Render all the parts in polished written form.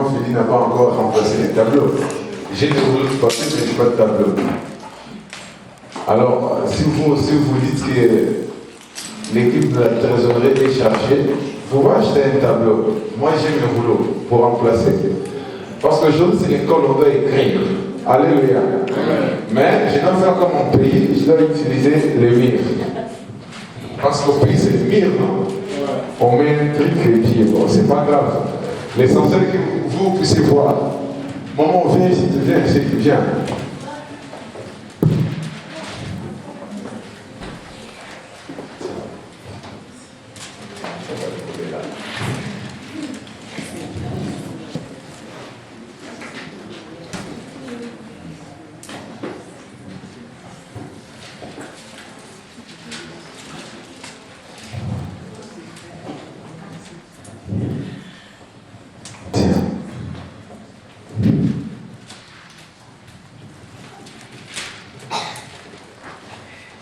malheureusement, Philippe n'a pas encore remplacé les tableaux. J'ai des rouleaux de papier, mais je n'ai pas de tableau. Alors, si vous dites que l'équipe de la trésorerie est chargée, vous pouvez acheter un tableau. Moi, j'ai mes rouleaux pour remplacer. Parce qu'aujourd'hui, c'est l'école, on doit écrire. Alléluia. Mais je dois faire comme mon pays, je dois utiliser les mires. Parce qu'au pays, c'est le mire, non? On met un truc et puis bon, c'est pas grave. L'essentiel est que vous puissiez voir. Maman, viens ici, viens.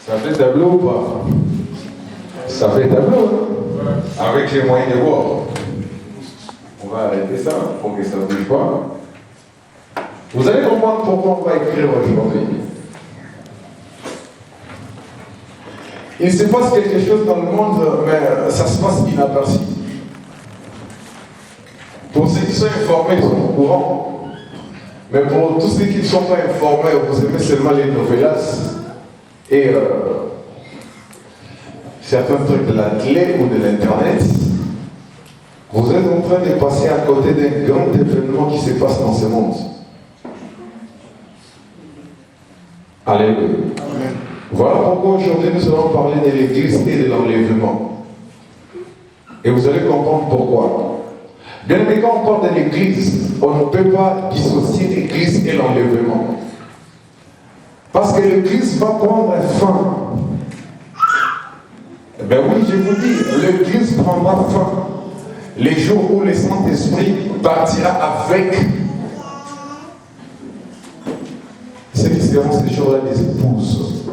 Ça fait tableau ou pas? Ça fait tableau, hein? Avec les moyens de voir. On va arrêter ça pour que ça ne bouge pas. Vous allez comprendre pourquoi on va écrire aujourd'hui. Il se passe quelque chose dans le monde, mais ça se passe inaperçu. Pour ceux qui sont informés, ils sont au courant. Mais pour tous ceux qui ne sont pas informés, vous aimez seulement les novellas et certains trucs de la télé ou de l'internet, vous êtes en train de passer à côté d'un grand événement qui se passe dans ce monde. Alléluia. Voilà pourquoi aujourd'hui nous allons parler de l'église et de l'enlèvement. Et vous allez comprendre pourquoi. Bien aimé, quand on parle de l'église, on ne peut pas dissocier l'église et l'enlèvement. Parce que l'église va prendre fin. Ben oui, je vous dis, l'église prendra fin les jours où le Saint-Esprit partira avec ceux qui seront ces jours-là des épouses.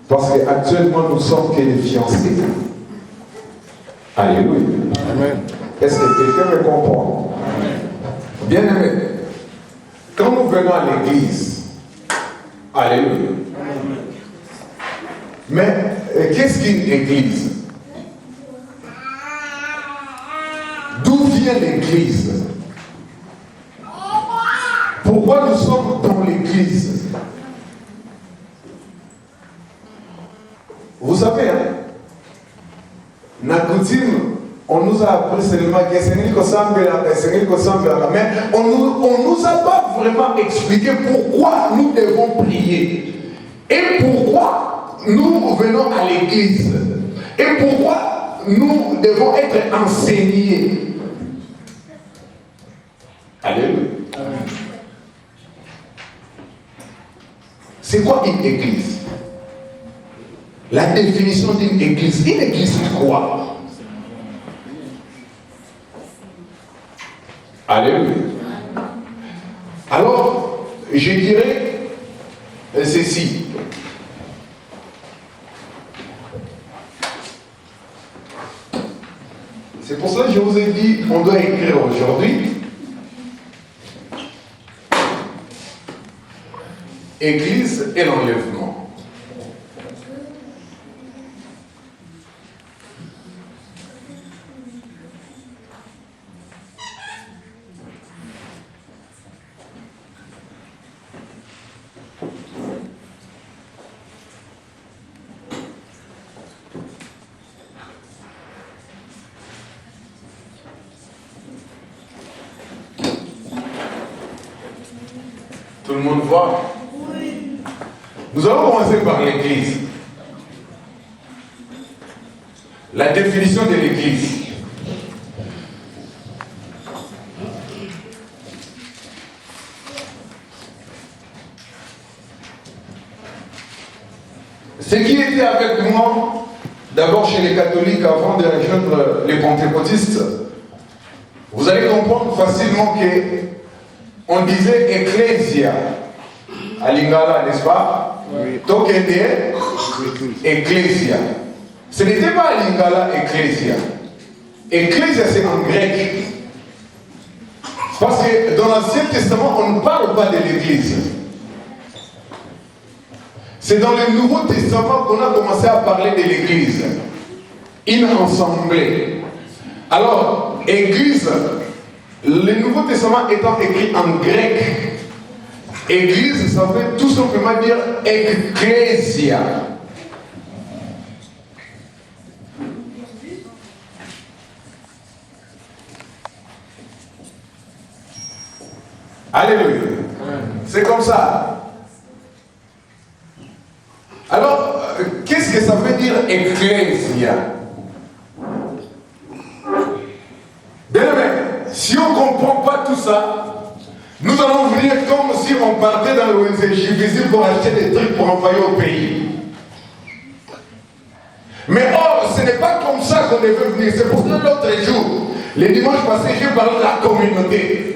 Parce qu'actuellement, nous sommes que des fiancés. Alléluia. Amen. Est-ce que quelqu'un me comprend? Bien aimé, quand nous venons à l'église, alléluia. Mais qu'est-ce qu'une église? D'où vient l'église? Pourquoi nous sommes dans l'église? Vous savez, la coutume, on nous a appris seulement que c'est mais on nous a pas vraiment expliqué pourquoi nous devons prier et pourquoi nous venons à l'église et pourquoi nous devons être enseignés. Alléluia. C'est quoi une église? La définition d'une église. Une église, c'est quoi? Alléluia. Alors, je dirais ceci. C'est pour ça que je vous ai dit, on doit écrire aujourd'hui. Église et l'enlèvement. Tout le monde voit? Oui. Nous allons commencer par l'église. La définition de l'église. Ce qui était avec moi, d'abord chez les catholiques avant de rejoindre les pentecôtistes, vous allez comprendre facilement que on disait ecclésia à Lingala, n'est-ce pas? Oui. Donc était ecclésia. Ce n'était pas à Lingala ecclésia. Ecclésia c'est en grec. Parce que dans l'Ancien Testament, on ne parle pas de l'Église. C'est dans le Nouveau Testament qu'on a commencé à parler de l'Église. Une assemblée. Alors, Église, le Nouveau Testament étant écrit en grec, Église, ça veut tout simplement dire Ecclesia. Alléluia. C'est comme ça. Alors, qu'est-ce que ça veut dire Ecclesia? Bien aimé, si on ne comprend pas tout ça, nous allons venir comme si on partait dans le WNCJ pour acheter des trucs pour envoyer au pays. Mais or, ce n'est pas comme ça qu'on devait venir. C'est pour ça l'autre jour, les dimanches passés, j'ai parlé de la communauté.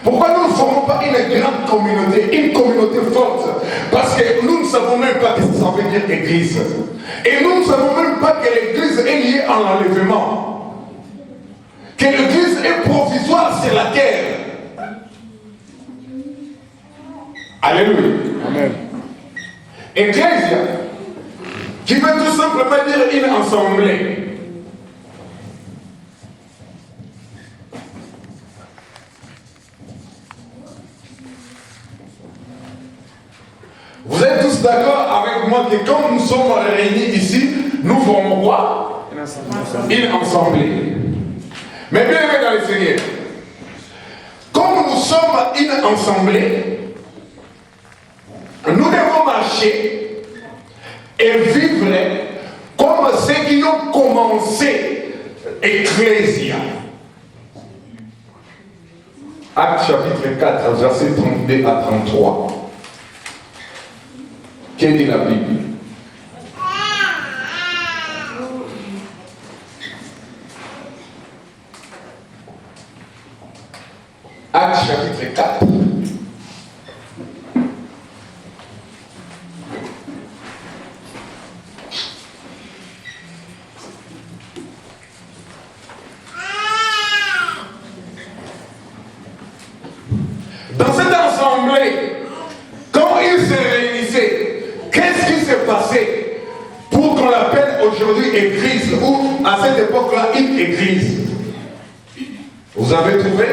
Pourquoi nous ne formons pas une grande communauté, une communauté forte? Parce que nous ne savons même pas ce que ça veut dire église. Et nous ne savons même pas que l'église est liée à l'enlèvement. Que l'église est provisoire sur la terre. Alléluia. Amen. Ecclesia, qui veut tout simplement dire une assemblée. Vous êtes tous d'accord avec moi que quand nous sommes réunis ici, nous formons quoi? Une assemblée. Mais bien aimé dans le Seigneur, comme nous sommes une assemblée, nous devons marcher et vivre comme ceux qui ont commencé Ecclesia. Acte chapitre 4, verset 32 à 33. Qu'est-ce dit la Bible? Acte chapitre 4. Dans cette assemblée, quand ils se réunissaient, qu'est-ce qui s'est passé pour qu'on l'appelle aujourd'hui église ou à cette époque-là une église? Vous avez trouvé?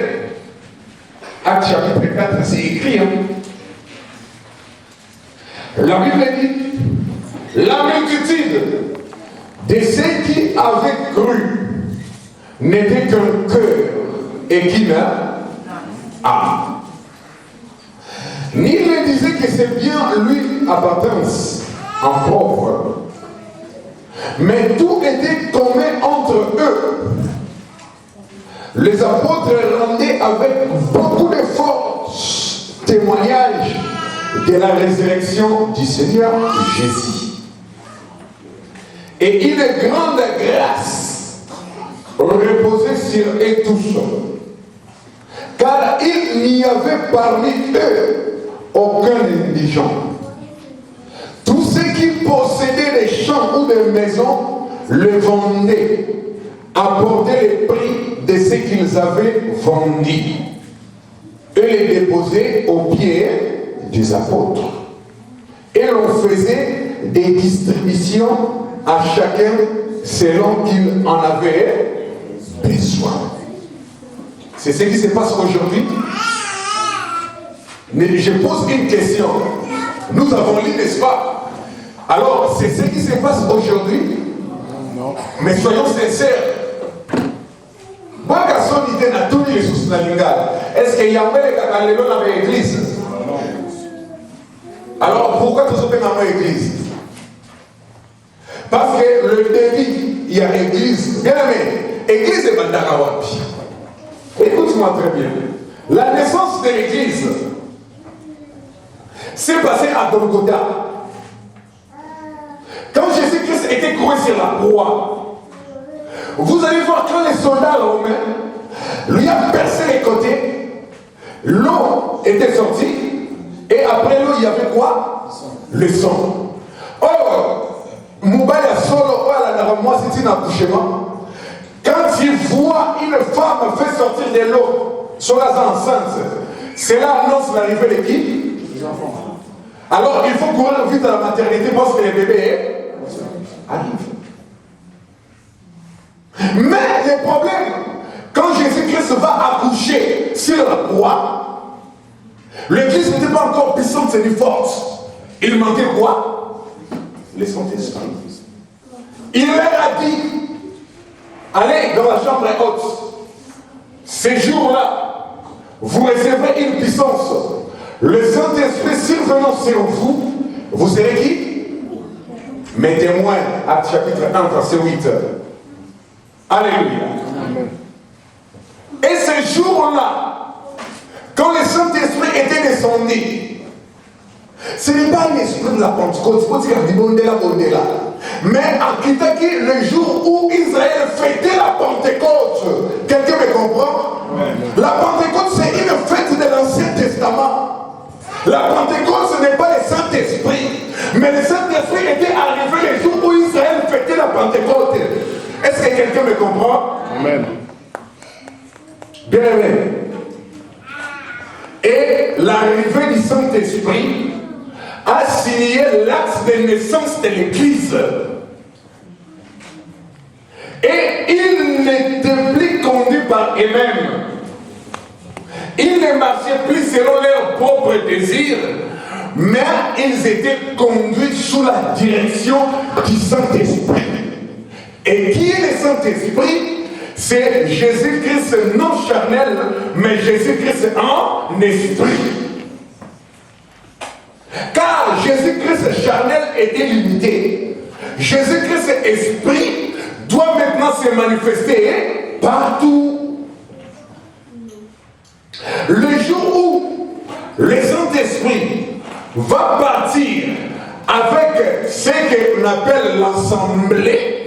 Acte chapitre 4, c'est écrit. La Bible dit, la multitude de ceux qui avaient cru n'était qu'un cœur et qui n'a âme. Ni ne disait que c'est bien lui appartenance en pauvre, mais tout était commun entre eux. Les apôtres rendaient avec beaucoup de force témoignage de la résurrection du Seigneur Jésus. Et une grande grâce reposait sur eux tous. Car il n'y avait parmi eux aucun indigent. Tous ceux qui possédaient des champs ou des maisons le vendaient, apportaient le prix de ce qu'ils avaient vendu et les déposaient aux pieds des apôtres. Et l'on faisait des distributions à chacun selon qu'il en avait besoin. C'est ce qui se passe aujourd'hui. Mais je pose une question. Nous avons lu, n'est-ce pas? Alors, c'est ce qui se passe aujourd'hui. Non. Mais soyons sincères. Moi, quand on dit dans tous les sous la lingala, est-ce qu'il y a un peu dans l'église? Non. Alors, pourquoi tout ça fait dans l'église? Parce que le début, il y a l'église. Bien aimé, l'église est Bandarawapi. Écoute-moi très bien. La naissance de l'église s'est passée à Golgotha. Quand Jésus-Christ était cloué sur la croix, vous allez voir quand les soldats romains lui ont percé les côtés, l'eau était sortie, et après l'eau, il y avait quoi? Le sang. Or, Moubaya Solo, moi c'est un accouchement. Quand il voit une femme faire sortir de l'eau, Sur la enceinte, cela annonce l'arrivée de qui? Alors il faut courir vite à la maternité parce que les bébés arrivent. Mais le problème, quand Jésus-Christ va accoucher sur la croix, l'église n'était pas encore puissante ni forte. Il manquait quoi? Le Saint-Esprit. Il leur a dit, allez dans la chambre haute. Ces jours-là, vous recevrez une puissance. Le Saint-Esprit survenant sur vous, vous serez qui? Mes témoins, Actes chapitre 1, verset 8. Alléluia. Et ce jour-là, quand le Saint-Esprit était descendu, ce n'est pas l'esprit de la Pentecôte, mais à Kitaki, le jour où Israël fêtait la Pentecôte. Quelqu'un me comprend? La Pentecôte, c'est une fête de l'Ancien Testament. La Pentecôte, ce n'est pas le Saint-Esprit, mais le Saint-Esprit était arrivé le jour où Israël fêtait la Pentecôte. Est-ce que quelqu'un me comprend? Amen. Bien aimé. Et l'arrivée du Saint-Esprit a signé l'acte de naissance de l'Église. Et ils n'étaient plus conduits par eux-mêmes. Ils ne marchaient plus selon leurs propres désirs, mais ils étaient conduits sous la direction du Saint-Esprit. Et qui est le Saint-Esprit? C'est Jésus-Christ non charnel, mais Jésus-Christ en esprit. Car Jésus-Christ charnel était limité. Jésus-Christ esprit doit maintenant se manifester partout. Le jour où le Saint-Esprit va partir avec ce qu'on appelle l'assemblée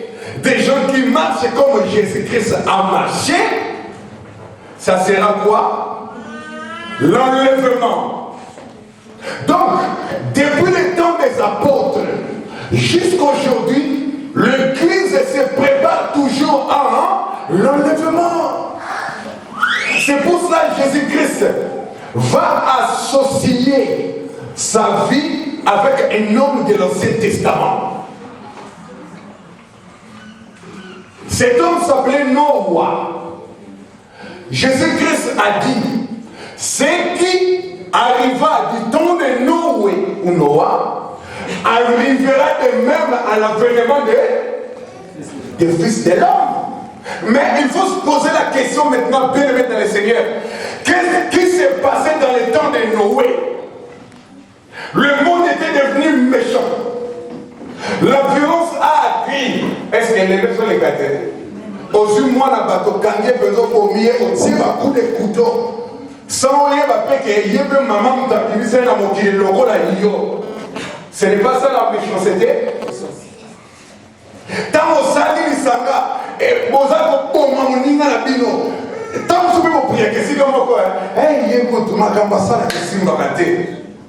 des gens qui marchent comme Jésus-Christ a marché, ça sera quoi? L'enlèvement. Donc, depuis le temps des apôtres jusqu'aujourd'hui, l'Église se prépare toujours à l'enlèvement. C'est pour cela que Jésus-Christ va associer sa vie avec un homme de l'Ancien Testament. Cet homme s'appelait Noah. Jésus-Christ a dit, ce qui arriva du temps de Noé ou Noah arrivera de même à l'avènement des fils de l'homme. Mais il faut se poser la question maintenant, bien aimé dans le Seigneur. Qu'est-ce qui s'est passé dans le temps de Noé? Le monde était devenu méchant. La violence a accru. Est-ce que les gens sont les gâtés? Aujourd'hui, moi, la bateau, quand il y a besoin pour mieux, on tire un coup de couteau. Sans rien, il y a un maman qui c'est dans mon logo là. Ce n'est pas ça la méchanceté. Tant au sali l'isanga, et Mozart pour mamoninga la bino. Tant que vous priez que si comme quoi, il y a un coup de macambasa la question bagate.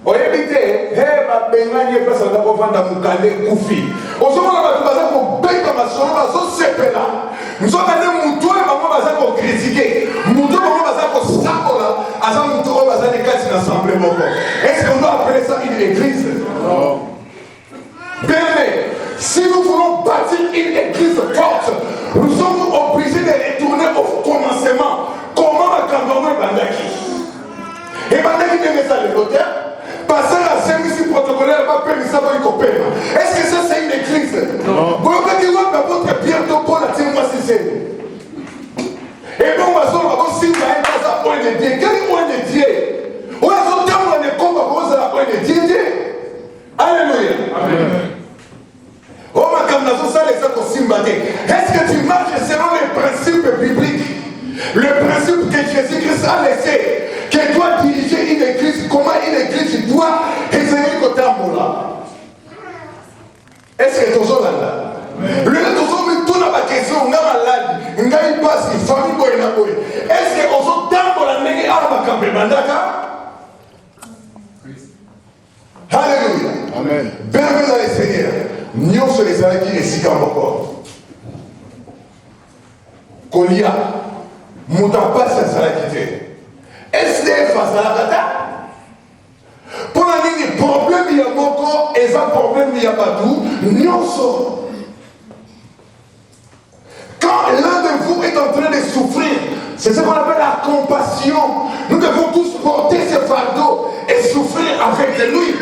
Oyebite, ba benga nie pesa da kovanda mukale kufi. Ozomona ba baza ko beka masolo bazo sepela. Nzoka ne mutu e bango baza ko critiquer. Mutu bango baza ko sakola, aza mutu o baza de kati na assemblée moko. Est-ce qu'on doit appeler ça une église? Non. Bien, si nous voulons bâtir une église forte, nous sommes obligés de retourner au commencement. Comment ma campagne est bandaki? Et bandaki n'est pas le l'auteur. Passer la service protocolaire va payer ça pour y. Est-ce que ça c'est une église? Non. Vous pouvez dire votre bientôt pour la tienne, moi si c'est. Et bon, on va se si vous avez pas ça pour les dieux. Quel est le Dieu? On va se dire qu'on est comme on va pour les dieux. Alléluia. Amen. Oh ma camarade, ça les a aussi battus. Est-ce que tu marches selon les principes bibliques? Le principe que Jésus-Christ a laissé, que doit diriger une église, comment une église doit essayer côté là. Est-ce que tu es là? Le toujours me tourne à ma question, on a malade, on a une passe, une famille boy na boy. Est-ce que on s'en tente pour la négocier à ma campagne mandaka? Alléluia. Amen. Bienvenue dans le Seigneur. Nous sommes les années qui récitent encore. Kolia. Mouta passe à la quitter. Fazalakata. Pour les problèmes, il y a beaucoup, et ça problème, il y a pas tout. Nyonso. Quand l'un de vous est en train de souffrir, c'est ce qu'on appelle la compassion. Nous devons tous porter ce fardeau et souffrir avec lui.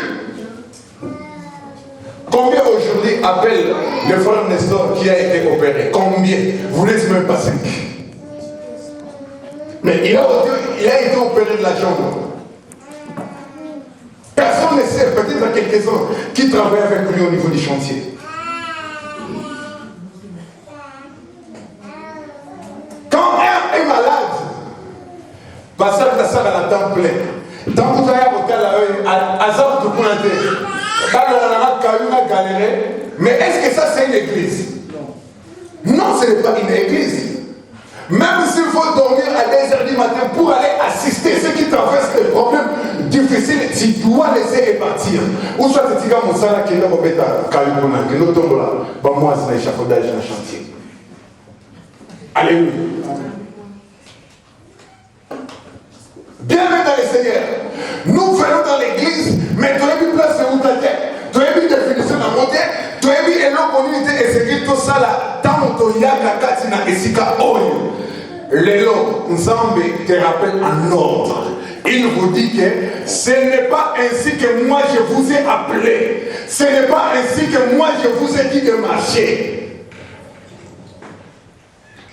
Combien aujourd'hui appellent le frère Nestor qui a été opéré? Combien? Vous n'êtes même pas 5. Mais il a été opéré de la jambe. Personne ne sait, peut-être à quelques-uns qui travaillent avec lui au niveau du chantier. Quand un est malade, passer à ça à la temps plein. Tant que vous avez à Azar de pointer, on a galéré. Mais est-ce que ça c'est une église? Non, ce n'est pas une église. Même s'il faut dormir à 2h du matin pour aller assister ceux qui traversent des problèmes difficiles, tu dois laisser et partir. Ou soit tu dis mon salaire qui est dans mon bêta, Kalibona, qui nous tombe là, moi c'est l'échafaudage dans le chantier. Alléluia. Bienvenue dans le Seigneur. Nous venons dans l'église, mais tu as vu place où tu as tête. Tu as vu définition dans mon tête. Tu as vu une communauté et c'est qui tout ça là. Tant que tu as la esika oyo. Lélo, Nzambe te rappelle en ordre. Il vous dit que ce n'est pas ainsi que moi je vous ai appelé. Ce n'est pas ainsi que moi je vous ai dit de marcher.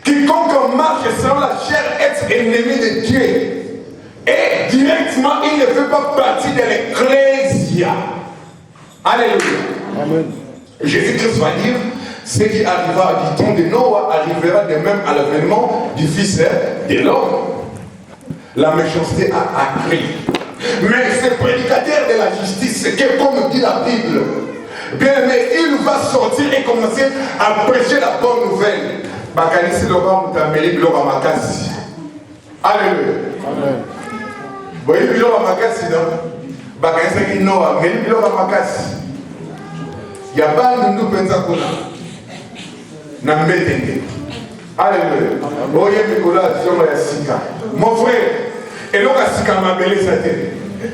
Quiconque marche selon la chair est ennemi de Dieu. Et directement, il ne fait pas partie de l'Ecclésia. Alléluia. Amen. Jésus-Christ va dire, ce qui arriva du temps de Noah arrivera de même à l'avènement du Fils de l'homme. La méchanceté a accru. Mais ce prédicateur de la justice, que comme dit la Bible, bien aimé, il va sortir et commencer à prêcher la bonne nouvelle. Alléluia. Amen. Voyez, il y a makasi il y a pas de nous pensa kuna na mbetenge. Alléluia. Voyez Nicolas sur la sika. Mon frère, et l'on a sika ma belle satellite.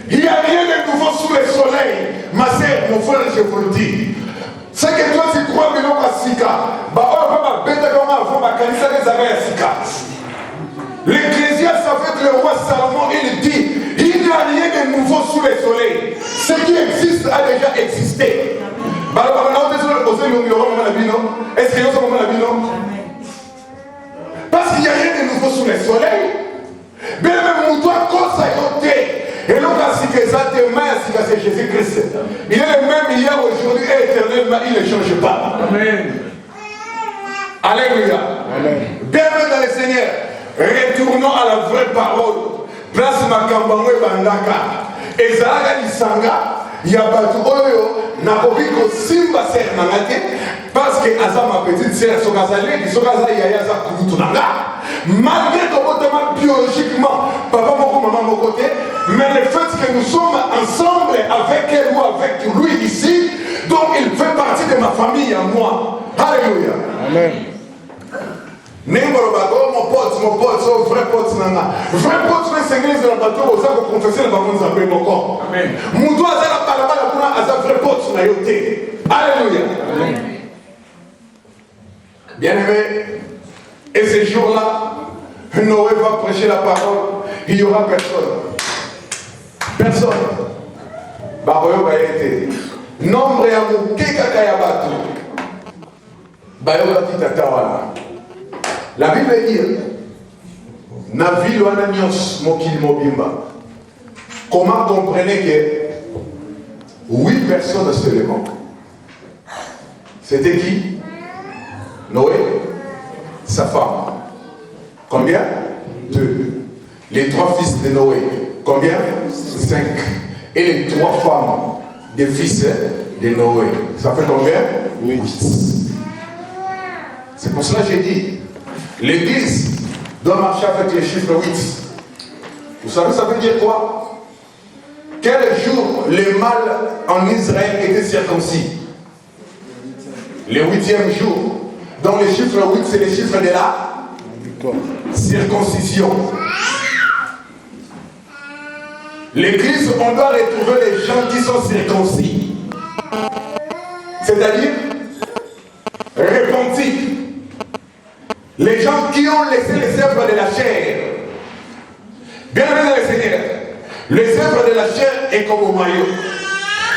Il n'y a rien de nouveau sous le soleil. Ma sœur, mon frère, je vous le dis. C'est que toi tu crois que l'on a sika. Bah on va pas bête comme avant ma canisa des arrêts sika. L'Ecclésiaste avec le roi Salomon, il dit, il n'y a rien de nouveau sous le soleil. Ce qui existe a déjà existé. Est-ce qu'il y a parce qu'il n'y a rien de nouveau sous le soleil. Mais même toi, quand ça a été, et l'on a si que ça demain, c'est Jésus-Christ. Il est le même hier, aujourd'hui et éternellement, il ne change pas. Amen. Alléluia. Amen. Bienvenue dans le Seigneur. Retournons à la vraie parole. Place Makambangwe Bandaka. Ezalaga Lisanga. Yabatu Oyo. Nakobiko Simba Ser Nangate. Parce que Asa ma petite sœur, Sokazale, Sokaza Yayaza Kutunanga. Malgré ton comportement biologiquement, papa Moko, maman Moko, mais le fait que nous sommes ensemble avec elle ou avec lui ici, donc il fait partie de ma famille à moi. Alléluia. Amen. Mon pote, c'est vrai pote, vrai pote, c'est l'église de la bateau, vous avez confessé le bâton de mon corps. Amen. Mon doigt, c'est la parole, c'est vrai pote, c'est la yoté. Alléluia. Amen. Bien aimé, et ce jour-là, Noé va prêcher la parole, il n'y aura personne. Personne. Baroyo va été. Nombre ya mukeka kaya batu. Bayo va dit tatawala. La Bible dit, na ville wana nyos mokili mobimba. Comment comprenez que 8 personnes seulement? C'était qui? Noé, sa femme. Combien? 2. Les 3 fils de Noé. Combien? 5. Et les 3 femmes des fils de Noé. Ça fait combien? 8. C'est pour cela que j'ai dit, l'église doit marcher avec les chiffres 8. Vous savez, ça veut dire quoi? Quel jour les mâles en Israël étaient circoncis? Le 8e jour. Donc le chiffre 8, c'est le chiffre de la circoncision. L'église, on doit retrouver les gens qui sont circoncis. C'est-à-dire repentis. Les gens qui ont laissé les œuvres de la chair. Bien aimé dans le Seigneur, les œuvres de la chair est comme au maillot.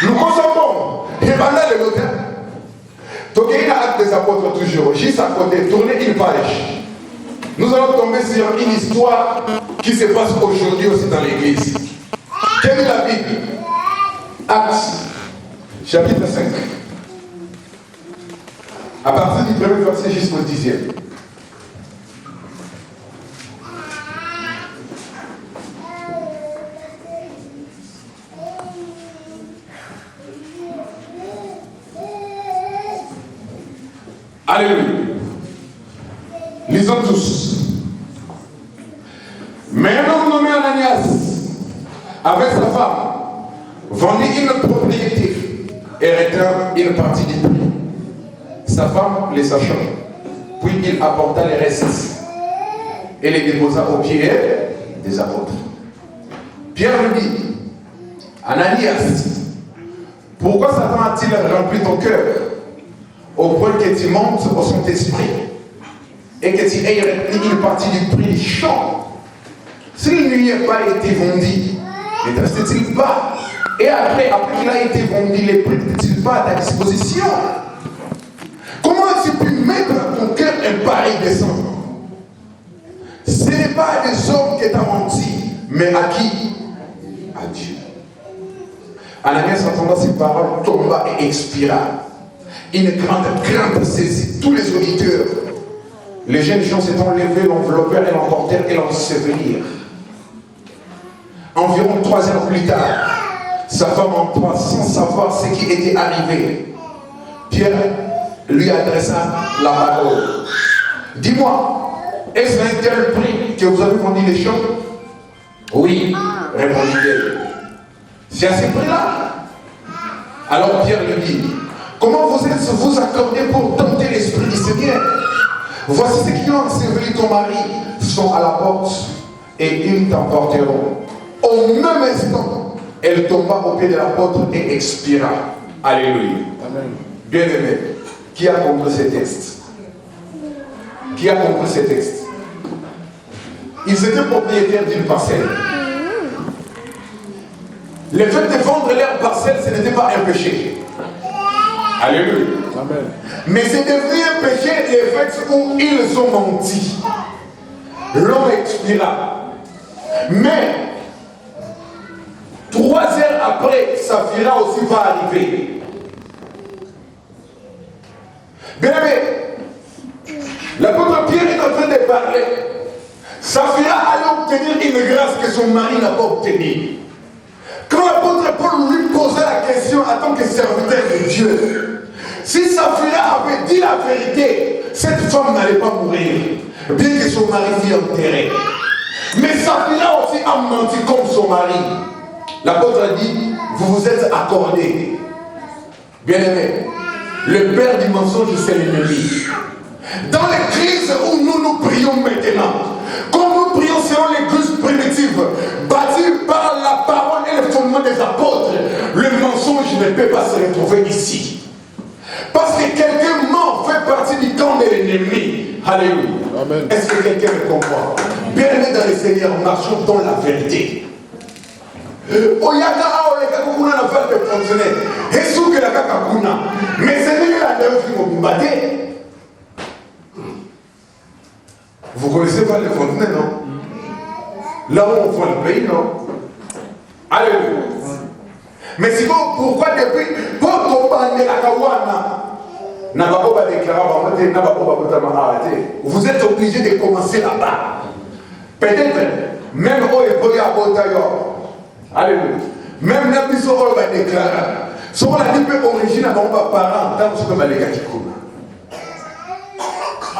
Nous consommons. Et pendant le matin, donc il y a acte des apôtres toujours. Juste à côté, tournez une page. Nous allons tomber sur une histoire qui se passe aujourd'hui aussi dans l'église. Quelle est la Bible? Actes, chapitre 5. À partir du premier verset jusqu'au 10e. Alléluia. Lisons tous. Mais un homme nommé Ananias, avec sa femme, vendit une propriété et retint une partie du prix. Sa femme les sachant, puis il apporta les restes et les déposa aux pieds des apôtres. Pierre lui dit, Ananias, pourquoi Satan a-t-il rempli ton cœur au point que tu montes au Saint-Esprit et que tu aies retenu une partie du prix du champ? S'il n'y a pas été vendu, ne restait-il pas? Et après qu'il a été vendu, les prix n'étaient-ils pas à ta disposition? Comment as-tu pu mettre à ton cœur un pareil dessein? Ce n'est pas à des hommes qui t'ont menti, mais à qui? À Dieu. Ananias, entendant ces paroles, tomba et expira. Une grande crainte saisit tous les auditeurs. Les jeunes gens s'étant levés, l'enveloppèrent et l'emportèrent et l'ensevelirent. Environ 3 heures plus tard, sa femme entra sans savoir ce qui était arrivé. Pierre lui adressa la parole. Dis-moi, est-ce un tel prix que vous avez vendu les champs? Oui, répondit-elle. C'est à ce prix-là. Alors Pierre lui dit, comment vous êtes-vous accordé pour tenter l'Esprit du Seigneur? Voici ceux qui ont enseveli ton mari sont à la porte et ils t'emporteront. Au même instant, elle tomba au pied de l'apôtre et expira. Alléluia. Amen. Bien-aimé, qui a compris ces textes? Qui a compris ces textes? Ils étaient propriétaires d'une parcelle. Le fait de vendre leur parcelle, ce n'était pas un péché. Alléluia. Amen. Mais c'est devenu un péché le fait où ils ont menti. L'homme expira. Mais 3 heures après, Saphira aussi va arriver. Bien aimé, l'apôtre Pierre est en train de parler. Saphira allait obtenir une grâce que son mari n'a pas obtenue. Quand l'apôtre Paul lui posait la question en tant que serviteur de Dieu, si Saphira avait dit la vérité, cette femme n'allait pas mourir, bien que son mari fût enterré. Mais Saphira aussi a menti comme son mari. L'apôtre a dit, vous vous êtes accordés. Bien-aimés, le père du mensonge, c'est l'ennemi. Dans l'église où nous prions maintenant, comme nous prions selon l'église primitive, bâtie par la parole et le fondement des apôtres, le mensonge ne peut pas se retrouver ici. Parce que quelqu'un mort fait partie du camp de l'ennemi. Alléluia. Amen. Est-ce que quelqu'un me comprend? Bien-aimés dans le Seigneur, marchons dans la vérité. Oyaka aoleka kukuna na fait de fonctionner. Jésus que la kakakuna. Mais c'est lui la dernière qui m'a battu. Vous connaissez pas les fontenay, non? Là où on voit le pays, non? Alléluia. Mais sinon, pourquoi depuis pour tomber la kawana? Vous êtes obligé de commencer là-bas. Peut-être, même au Eboya Botayo. Alléluia. Même la mission on va déclarer. Si on a dit que l'origine à mon parent, dans ce que je vais dire.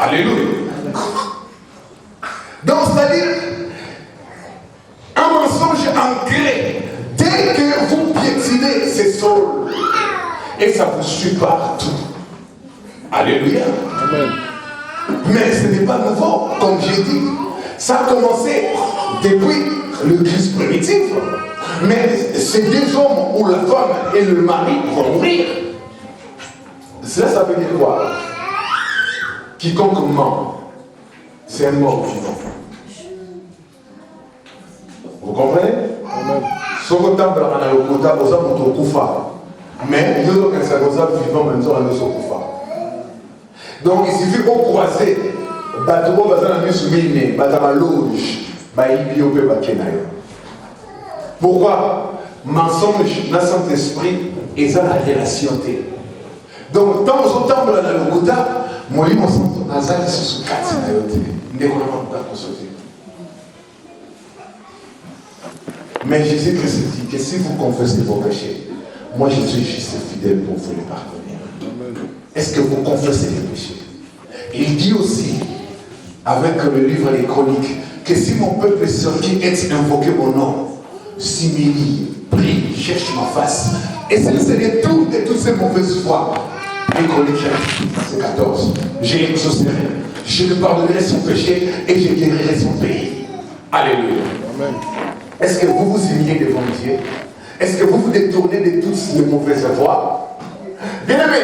Alléluia. Donc, c'est-à-dire, un mensonge ancré, dès que vous piétinez ces sols, et ça vous suit partout. Alléluia. Amen. Mais ce n'est pas nouveau, comme j'ai dit. Ça a commencé depuis l'église primitive. Mais ces deux hommes où la femme et le mari vont mourir. Cela, ça veut dire quoi? Quiconque ment, c'est un mort vivant. Vous comprenez? Ce que tu as le quota, vous avez votre koufa. Mais nous avons un vivant, même temps, nous sommes koufa. Donc, il suffit qu'on croise, bateau, bazan, nous sommes batama loge, baïbiope, bakenayo. Pourquoi? Mensonge, dans Saint-Esprit, et ça la relation. Donc, tant que vous êtes dans le quota, moi, je me sens dans la salle sous 4 mais Jésus-Christ dit que si vous confessez vos péchés, moi je suis juste fidèle pour vous les pardonner. Est-ce que vous confessez les péchés? Il dit aussi, avec le livre des Chroniques, que si mon peuple qui est invoqué mon nom, s'humilie, prie, cherche ma face, et c'est le tout de toutes ces mauvaises foi. Les Chroniques, c'est 14. Je l'exaucerai, je lui pardonnerai son péché et je guérirai son pays. Alléluia. Amen. Est-ce que vous vous humiliez devant Dieu? Est-ce que vous vous détournez de toutes les mauvaises voies? Bien aimé,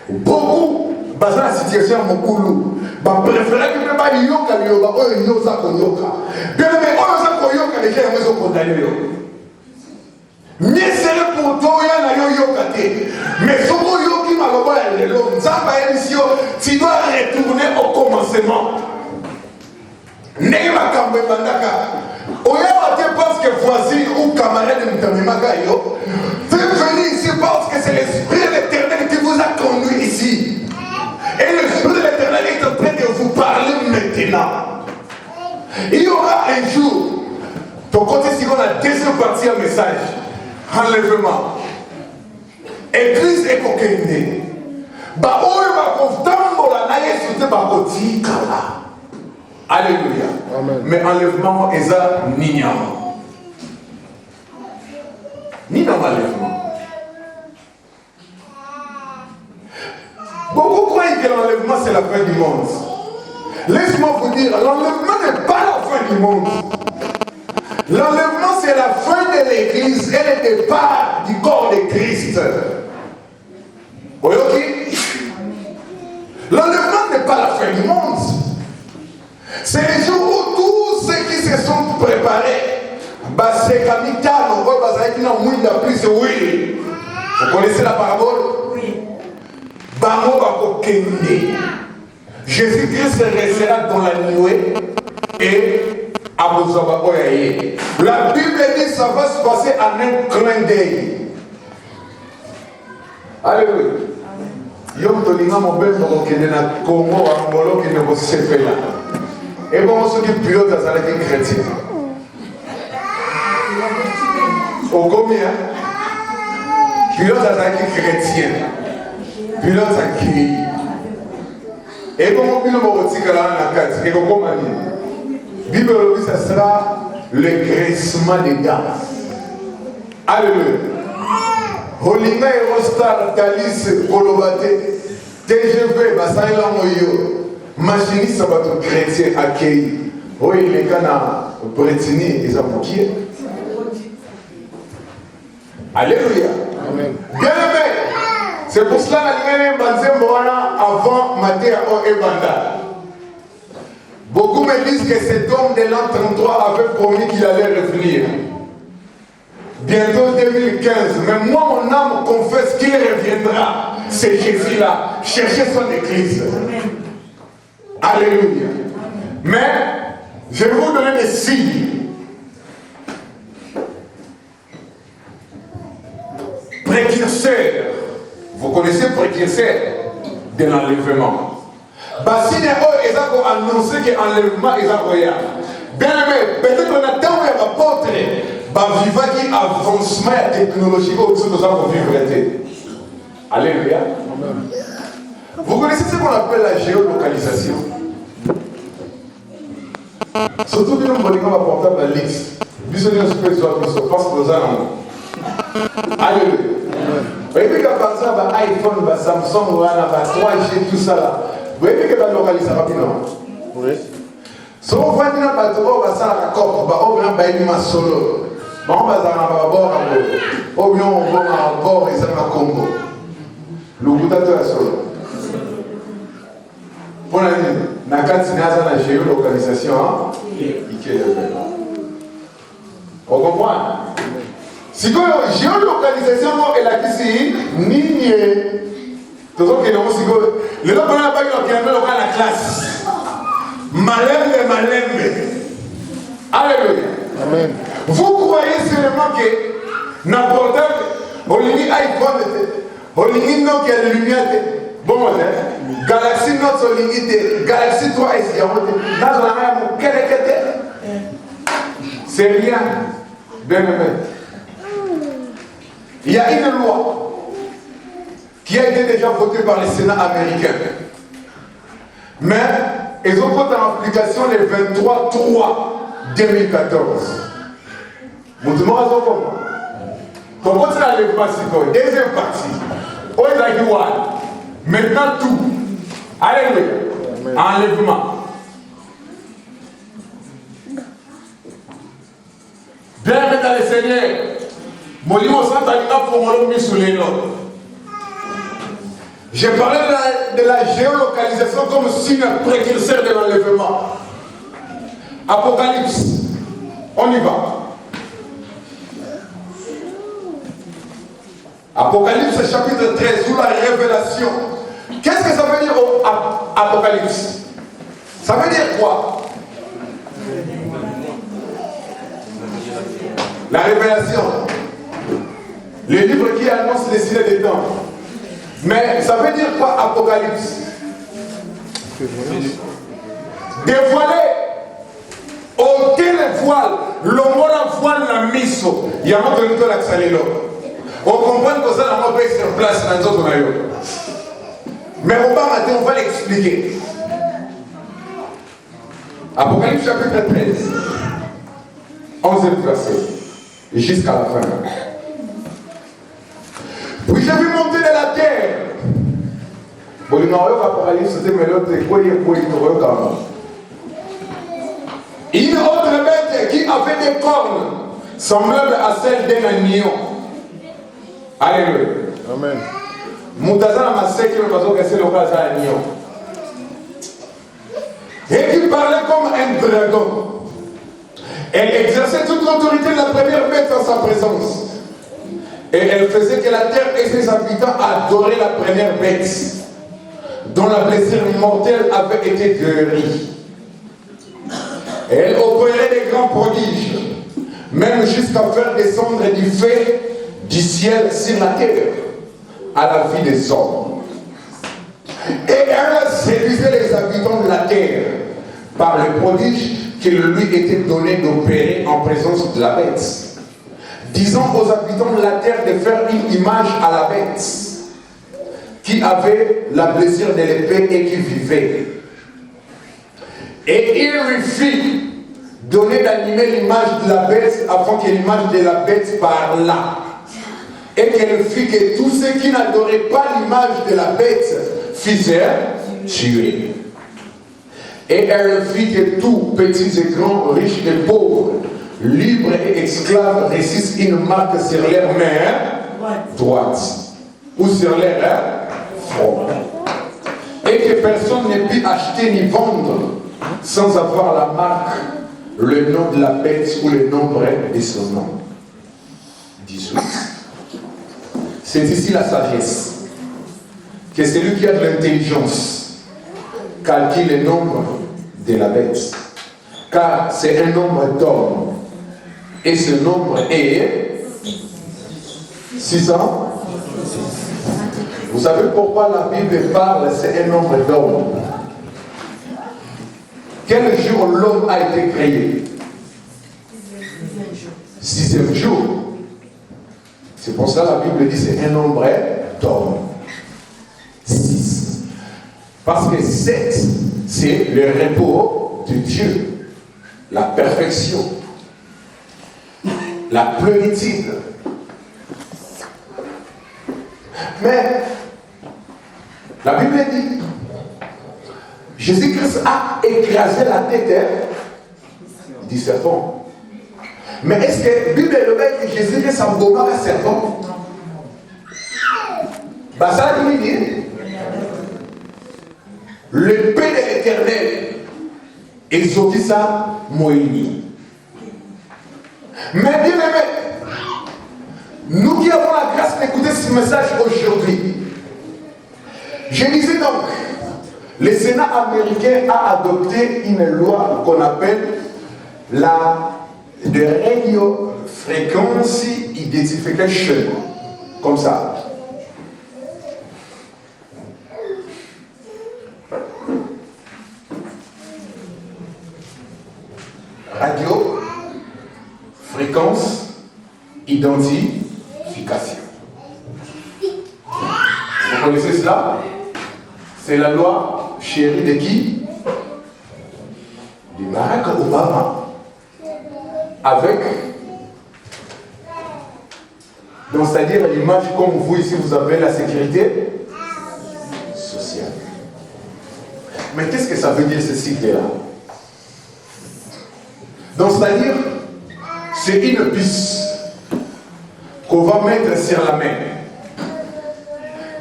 beaucoup, dans la situation à mon boulot, préférer que ne pas yoka yoga, oh yosa koyoka. Bien aimé, oh yosa koyoka, les gens sont condamnés. Mais c'est pour toi, il y a yoka. Mais ce que yoki m'a dit, tu dois retourner au commencement. Nema kambe bandaka. Oya parce que voisin ou camarade de Mtamimaka yo, faites venir ici parce que c'est l'Esprit de l'Éternel qui vous a conduit ici. Et l'Esprit de l'Éternel est en train de vous parler maintenant. Il y aura un jour, ton côté si on a deuxième partie un message, enlèvement. Église est coquine. Bah où il va confier la naïe sur tes bakoti kala. Alléluia. Amen. Mais enlèvement est ça niam. Ni dans l'enlèvement. Beaucoup croient que l'enlèvement c'est la fin du monde. Laisse-moi vous dire, l'enlèvement n'est pas la fin du monde. L'enlèvement c'est la fin de l'église et le départ du corps de Christ. Voyez ok? L'enlèvement n'est pas la fin du monde. C'est les jours où tous ceux qui se sont préparés, vous connaissez la parabole? Oui. Jésus-Christ restera dans la nuée et la Bible dit que ça va se passer en un clin d'œil. Alléluia. Yom tolinga mon bel qui na Congo Angolo qui ne vous sait pas là. Et bon, ceux qui pilotent ça avec les chrétiens. Au combien? Pilote ça avec les chrétiens. Pilote ça qui. Et bon, on pilote au tigre là la carte. Et comment dire? Bible dit ça sera le graissement des dents. Alléluia. Holinga et Rostar Talis Kolobate TGV Basaïla Moyo. Machiniste bateau chrétien accueilli. Oui, les canards bretini et zamokier. Alléluia. Amen. Bien aimé. C'est pour cela que la avant Mathéo et Banda. Beaucoup me disent que cet homme de l'an 33 avait promis qu'il allait revenir. Bientôt 2015. Mais moi, mon âme confesse qu'il reviendra. C'est Jésus-là. Cherchez son église. Amen. Alléluia. Mais je vais vous donner des signes. Précurseur. Vous connaissez précurseur de l'enlèvement. Bassine eux, ils ont annoncé que l'enlèvement est royal. Bien aimé, peut-être qu'on a tant d'apôtres, vivant qui avancement technologique au-dessus de ça pour vivre. Alléluia. Amen. Vous connaissez ce qu'on appelle la géolocalisation? Surtout que nous avons portable à l'X. Bisous de spécial, parce que nous avons. Alléluia. Vous voyez que par exemple, iPhone, Samsung, 3G, tout ça là. Vous voyez que la localisation rapidement. Oui. Si on voit que on va ça la corde, on va un solo. On va ça à bord à bord. On va à bord et ça va Congo. Le bout de la solo. Pour la nuit, na Katsinaza na géolocalisation, on comprend? Si vous avez une géolocalisation, elle a ici, ni tout ce qui est dans le sigo. Le nom qu'on a pas eu la classe. Malembe. Alléluia. Amen. Vous croyez seulement que n'importe quel, au limite iPhone, au limite non qu'il y a de lumière. Bon, Galaxy Note sur limite, Galaxy 3 est dans la main, c'est rien. Bien aimé. Il y a une loi qui a été déjà votée par le Sénat américain. Mais ils ont voté en application le 23/3/2014. Vous demandez comment? Comment c'est l'enlèvement citoyen? Deuxième partie. On est là. Maintenant tout. Alléluia. Enlèvement. Bien dans le Seigneur. Mon livre pour j'ai parlé de la géolocalisation comme signe précurseur de l'enlèvement. Apocalypse. On y va. Apocalypse chapitre 13, sous la révélation. Qu'est-ce que ça veut dire au Apocalypse? Ça veut dire quoi? La révélation. Le livre qui annonce les signes des temps. Mais ça veut dire quoi Apocalypse? Dévoiler. Auquel voile. L'homme voile la miso. Il y a un autre niveau l'accéléré. On comprend que ça n'a pas été sur place dans notre royaume. Mais on va l'expliquer. Apocalypse chapitre 13. 11e verset. Et jusqu'à la fin. Puis j'ai vu monter de la terre. Bon, il Apocalypse, c'était une autre bête qui avait des cornes semblables à celles d'un agneau. Alléluia. Amen. Moutazana m'a séqué le bateau que c'est le cas d'un agneau. Et qui parlait comme un dragon. Elle exerçait toute l'autorité de la première bête en sa présence. Et elle faisait que la terre et ses habitants adoraient la première bête, dont la blessure mortelle avait été guérie. Et elle opérait des grands prodiges, même jusqu'à faire descendre du feu du ciel sur la terre, à la vie des hommes. Et elle séduisait les habitants de la terre par les prodiges qui lui étaient donnés d'opérer en présence de la bête, disant aux habitants de la terre de faire une image à la bête qui avait la blessure de l'épée et qui vivait. Et il lui fit donner d'animer l'image de la bête afin que l'image de la bête parlât. Et qu'elle fit que tous ceux qui n'adoraient pas l'image de la bête furent tués. Et elle fit que tous, petits et grands, riches et pauvres, libres et esclaves, réussissent une marque sur leur main droite ou sur leur front. Et que personne ne put acheter ni vendre sans avoir la marque, le nom de la bête ou le nombre de son nom. 18. C'est ici la sagesse. Que celui qui a de l'intelligence calcule le nombre de la bête. Car c'est un nombre d'hommes. Et ce nombre est 600. Vous savez pourquoi la Bible parle, c'est un nombre d'hommes. Quel jour l'homme a été créé? 6e jour. C'est pour ça que la Bible dit c'est un nombre d'hommes. 6. Parce que 7, c'est le repos de Dieu. La perfection. La plénitude. Mais la Bible dit Jésus-Christ a écrasé la terre du serpent. Mais est-ce que la Bible est le mec que Jésus est sans combat un serpent? Bah ça a dit, l'épée de l'Éternel exaucit ça, Moïni. Mais bien aimé, nous qui avons la grâce d'écouter ce message aujourd'hui, je disais donc, le Sénat américain a adopté une loi qu'on appelle la Radio Frequency Identification, comme ça. Radio, fréquence, identification. Vous connaissez cela? C'est la loi chérie de qui? Du Barack Obama. Avec, donc c'est-à-dire l'image comme vous ici vous avez la sécurité sociale. Mais qu'est-ce que ça veut dire ce cycle-là? Donc c'est-à-dire, c'est une puce qu'on va mettre sur la main.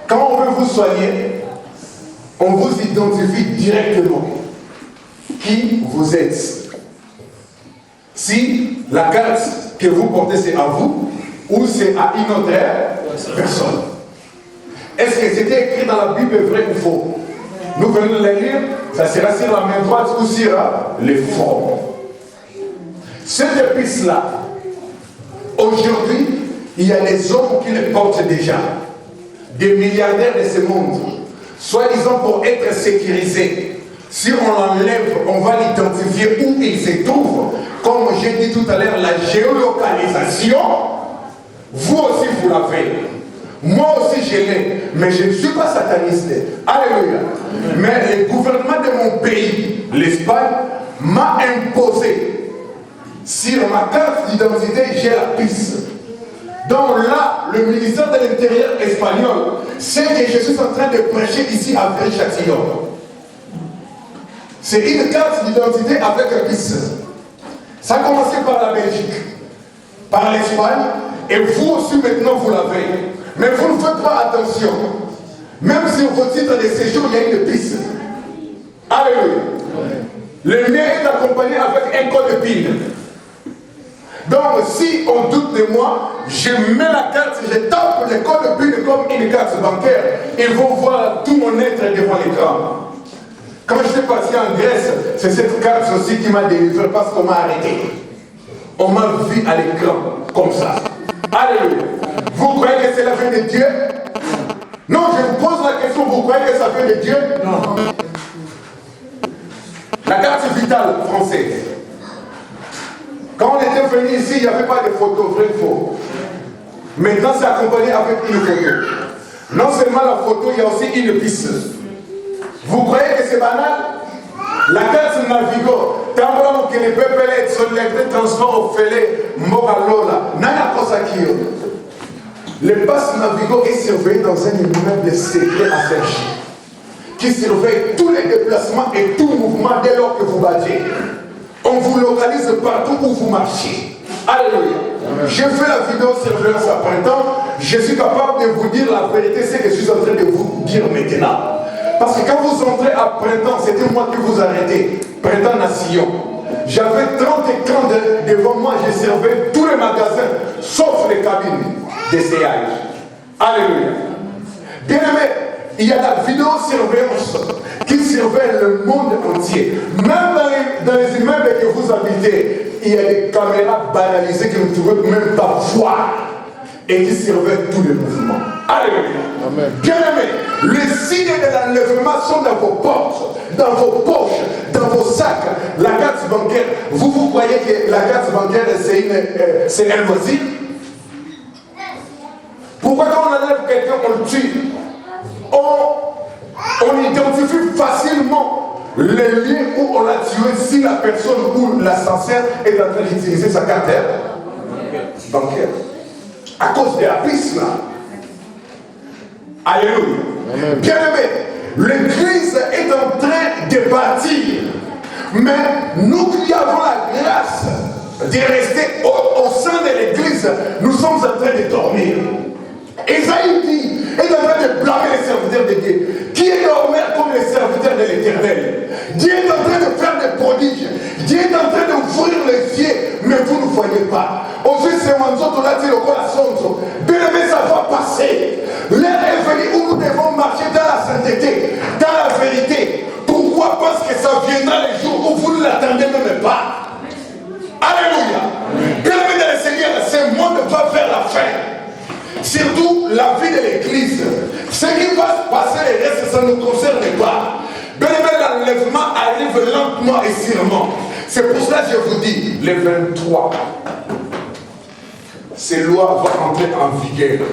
Quand on veut vous soigner, on vous identifie directement qui vous êtes. Si la carte que vous portez c'est à vous ou c'est à une autre personne. Est-ce que c'était écrit dans la Bible vrai ou faux? Nous venons de le lire, ça sera sur la main droite ou sur les formes. Cette épice-là, aujourd'hui, il y a des hommes qui le portent déjà. Des milliardaires de ce monde. Soi-disant pour être sécurisés. Si on l'enlève, on va l'identifier où il se trouve. Comme j'ai dit tout à l'heure, la géolocalisation, vous aussi vous l'avez. Moi aussi je l'ai. Mais je ne suis pas sataniste. Alléluia. Mais le gouvernement de mon pays, l'Espagne, m'a imposé. Sur ma carte d'identité, j'ai la piste. Donc là, le ministère de l'Intérieur espagnol sait que je suis en train de prêcher ici à Viry-Châtillon. C'est une carte d'identité avec un piste. Ça a commencé par la Belgique, par l'Espagne, et vous aussi maintenant vous l'avez. Mais vous ne faites pas attention. Même sur vos titres de séjour, il y a une piste. Alléluia. Le mien est accompagné avec un code PIN. Donc si on doute de moi, je mets la carte, je tape le code PIN comme une carte bancaire. Ils vont voir tout mon être devant l'écran. Quand j'étais parti en Grèce, c'est cette carte aussi qui m'a délivré parce qu'on m'a arrêté. On m'a vu à l'écran, comme ça. Alléluia. Vous croyez que c'est la fin de Dieu? Non, je vous pose la question, vous croyez que ça vient de Dieu? Non. La carte vitale française. Quand on était venu ici, il n'y avait pas de photo, vrai ou faux. Maintenant, c'est accompagné avec une photo. Non seulement la photo, il y a aussi une piste. Vous croyez que c'est banal? La carte Navigo, tant que les peuples sont les transports au fêlé, Moralola, Nana Kosakio. Le passe Navigo est surveillé dans un immeuble secret à Sergi, qui surveille tous les déplacements et tout mouvement dès lors que vous battez. On vous localise partout où vous marchez. Alléluia. J'ai fait la vidéo surveillance à printemps. Je suis capable de vous dire la vérité, c'est que je suis en train de vous dire maintenant. Parce que quand vous entrez à printemps, c'était moi qui vous arrêtais. Printemps Nation. J'avais 30 écrans devant moi, je servais tous les magasins, sauf les cabines d'essayage. Alléluia. Bien aimé, il y a la vidéosurveillance qui surveille le monde entier. Même dans les immeubles que vous habitez, il y a des caméras banalisées que vous ne pouvez même pas voir et qui surveillent tous les mouvements. Alléluia. Amen. Bien aimé, les signes de l'enlèvement sont dans vos portes, dans vos poches, dans vos sacs. La carte bancaire, vous croyez que la carte bancaire c'est invasive? Pourquoi quand on enlève quelqu'un, on le tue? On identifie facilement les lieux où on l'a tué si la personne ou l'ascenseur est en train d'utiliser sa carte bancaire. À cause de la piste là. Alléluia. Bien aimé, l'église est en train de bâtir. Mais nous qui avons la grâce de rester au sein de l'église, nous sommes en train de dormir. Esaïe dit, est en train de blâmer les serviteurs de Dieu. Qui est dormeur comme les serviteurs de l'Éternel? Dieu est en train de faire des prodiges. Dieu est en train d'ouvrir les yeux, mais vous ne voyez pas. Aujourd'hui, c'est mon autre là, c'est le corps à son. Bien aimé, ça va passer. L'heure est venue où nous devons marcher dans la sainteté, dans la vérité. Pourquoi? Parce que ça viendra les jours où vous ne l'attendez même pas. Alléluia. Bien aimé dans le Seigneur, ce monde va vers la fin. Surtout la vie de l'église. Ce qui va se passer, le reste, ça ne nous concerne pas. Bien aimé, l'enlèvement arrive lentement et sûrement. C'est pour cela que je vous dis, le 23, ces lois vont entrer en vigueur.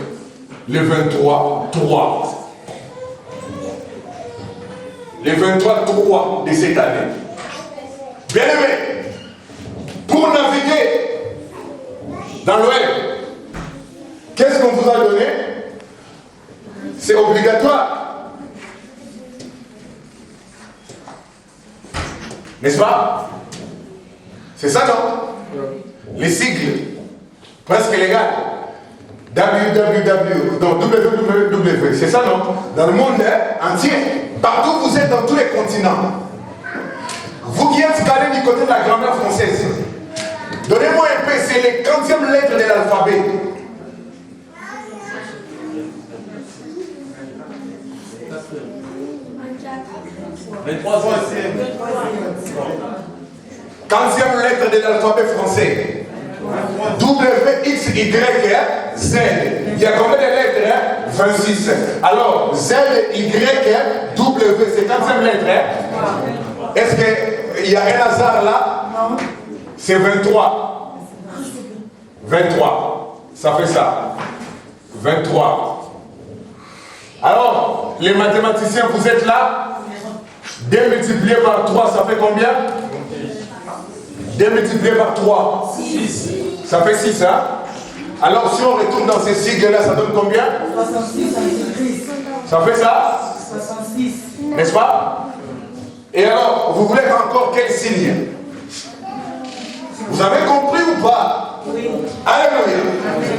Le 23, 3. Le 23, 3 de cette année. Bien aimé, pour naviguer dans le web, qu'est-ce qu'on vous a donné? C'est obligatoire. N'est-ce pas? C'est ça, non? Les sigles, presque légal. www, donc www, c'est ça, non? Dans le monde entier, partout où vous êtes, dans tous les continents. Vous qui êtes calés du côté de la grammaire française, donnez-moi un peu, c'est les 40e lettres de l'alphabet. Quatrième lettre de l'alphabet français. W, X, Y, Z. Il y a combien de lettres? 26. Alors, Z, Y, W, c'est 4e lettre. Est-ce qu'il y a un hasard là? Non. C'est 23. 23. Ça fait ça. 23. Alors, les mathématiciens, vous êtes là? 2 multiplié par 3, ça fait combien? 2 multiplié par 3? 6. Ça fait 6, hein? Alors, si on retourne dans ces sigles-là, ça donne combien? 66 avec Christ. Ça fait ça? 66. N'est-ce pas? Et alors, vous voulez encore quel signe? Vous avez compris ou pas? Oui. Alléluia.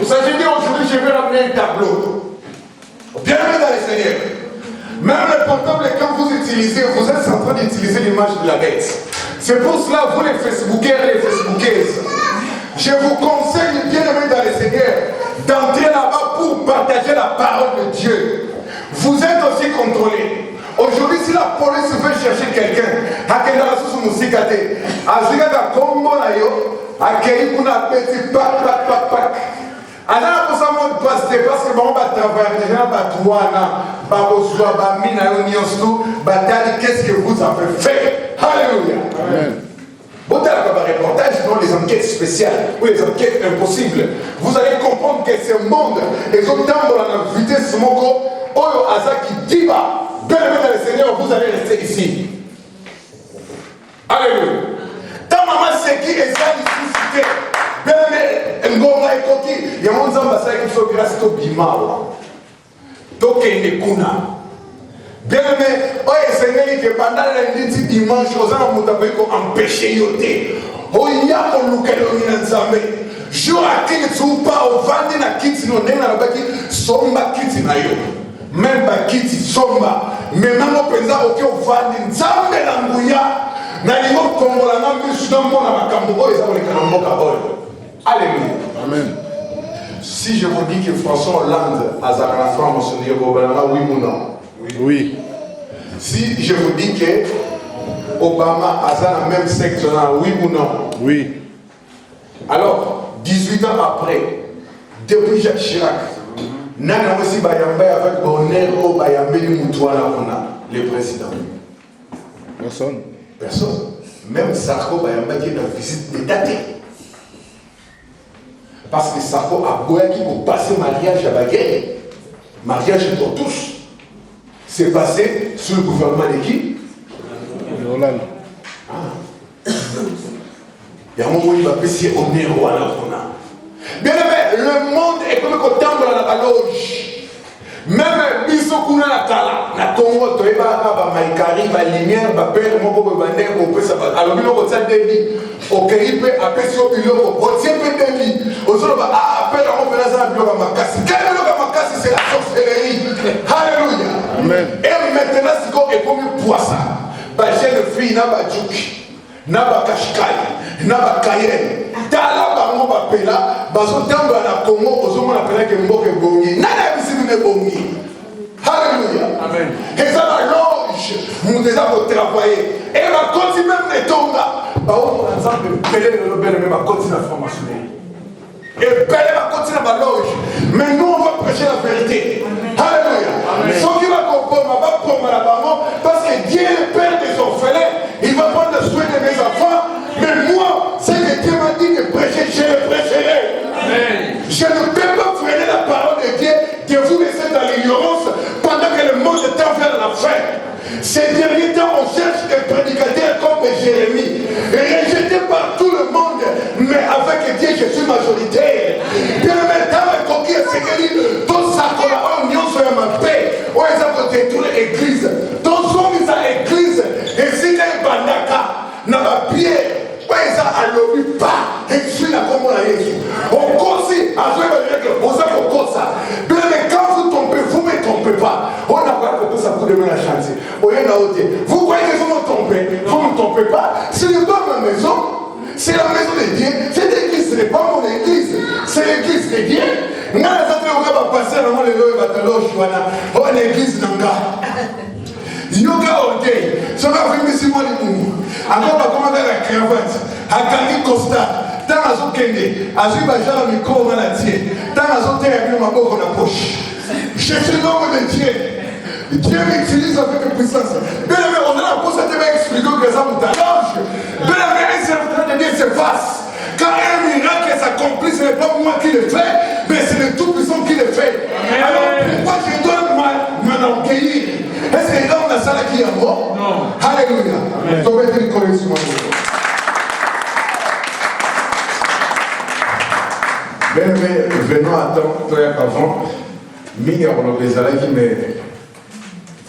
Vous savez bien, aujourd'hui, je vais ramener un tableau. Bienvenue dans les Seigneurs. Même le portable, quand vous utilisez, vous êtes en train d'utiliser l'image de la bête. C'est pour cela, vous les Facebookers et les Facebookaises, je vous conseille, bien aimé dans les Seigneurs, d'entrer là-bas pour partager la parole de Dieu. Vous êtes aussi contrôlés. Aujourd'hui, si la police veut chercher quelqu'un, à quelle heure sous musique à te, à Zigaga Kombo na yo, à Kéhi Kuna Petit Pac. Alors, pour ça, on passe parce que on va travailler déjà, qu'est-ce que vous avez fait? Alléluia. Amen. Vous avez un reportage dans les enquêtes spéciales ou les enquêtes impossibles. Vous allez comprendre que ce monde est autant dans la vitesse mongo, Oyo Azaki Diba. Bien aimé dans le Seigneur, vous allez rester ici. Alléluia. Ta maman, c'est qui est ça ici? Bien aimé, Ngonga et Koki, il y a mon ambassade qui sont grâce au Bimawa. Donc, il est Kuna. Bien aimé, Seigneur, que pendant lundi dimanche, aux gens ont empêché yoté. Oh, il y a un look à l'Ominanzame. Je à qui tu pas au vandi na kiti no nena baki somba kiti na yo. Même ba kiti somba. Mais même au penza au vandi nzambe na nguya. Na limo kongola na misu na mona makambo oyo za koleka na mboka oyo. Alléluia. Amen. Si je vous dis que François Hollande a la France, on dirait oui ou non? Oui. Si je vous dis que Obama a la même secte là, oui ou non? Oui. Alors, 18 ans après, depuis Jacques Chirac, Nana aussi Bayambe avec Bonner au Bayambe du Moutouana, le président. Personne. Personne. Même Sarko Bayambe qui est dans visite d'État. Parce que Sarko a beau qui pour passer mariage à la guerre. Mariage pour tous. C'est passé sous le gouvernement de qui? De Hollande. Il y a un moment où il va passer au Néro à la Rona. Bien aimé, le monde est comme quand on dans la loge. Même Bisokuna la Kala. na Congo toyeba ba maikari ba lumière ba père moko be bande ko pesa ba alors biloko tsa debi okei pe apesi o biloko otie pe debi ozolo ba père on peut ça biloko makasi quel biloko makasi c'est la sorcellerie. Alléluia. Amen. Et maintenant si ko ekomi poisa ba jeune fille na ba juki na ba kashkai na ba kayenne tala bango ba pela bazo tamba na Congo ozomona pela ke mboke bongi nana bisimi ne bongi. Alléluia. Amen. Et ça la loge, nous déjà pour travailler. Et ma continue même les tonga. Bah on par exemple Pelé le bel même ma continue la formation. Et Pelé va continuer ma loge. Mais nous on va prêcher la vérité. Alléluia. Ceux qui va comprendre, va prendre la maman parce que Dieu est le père des orphelins. Il va prendre le soin de mes enfants. Mais moi, c'est que Dieu m'a dit de prêcher, je le prêcherai. Amen. Je ne peux pas freiner la parole de Dieu, de vous laisser dans l'ignorance pendant que le monde tend vers la fin. Ces derniers temps, on cherche un prédicateur comme Jérémie, rejeté par tout le monde, mais avec Dieu, je suis majoritaire. Bien maintenant, quand il y a ce qu'il dit, tout ça, qu'on a union sur ma paix, on est à côté de l'église. Tout ça, on est à l'église, et si il y a un bandaka, dans la pierre, on est à l'objet pas, et je suis là comme on a dit. On conseille, à jouer avec le posant au cosa. Mais quand vous tombez, vous ne me trompez pas. On n'a pas fait tout ça pour demain la chance. Vous croyez que vous me trompez? Vous ne me trompez pas. Ce n'est pas ma maison. C'est la maison de Dieu. Cette église, ce n'est pas mon église. C'est l'église de Dieu. Nous, les autres, on va passer avant les lois de l'Oshwana. On est l'église d'Anga. Yoga orgueil. Ça va venir ici, moi, les moumous. Alors, on va commander la cravate. À Gagné Costa. Tant à son kende, à son bajal micro dans la tienne, tant à son terre avec ma boue dans la poche. Je suis l'homme de Dieu. Dieu m'utilise avec puissance. Bien aimé, on a la pose à te expliquer que ça vous t'allonge. Bien aimé, c'est en train de dire c'est face. Quand un miracle s'accomplit, ce n'est pas moi qui le fais, mais c'est le Tout-Puissant qui le fait. Alors pourquoi je dois m'enorgueillir? Est-ce que dans la salle qui est mort? Non. Alléluia. Je vais te reconnaître sur moi. Mais venons à temps, toi et avant, Minga on les a qui mais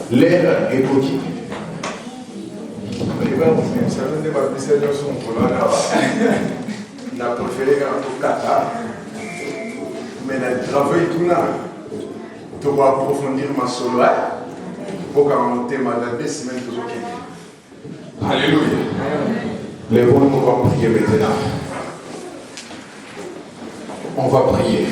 l'air est coquille. Les gars, ça ne pas plus de son pour là. N'a préféré un peu Qatar. Mais la travail tout là. Tu vas approfondir ma solo pour qu'on thème à la semaine toujours qui. Alléluia. Les bons mots vont prier maintenant. On va prier.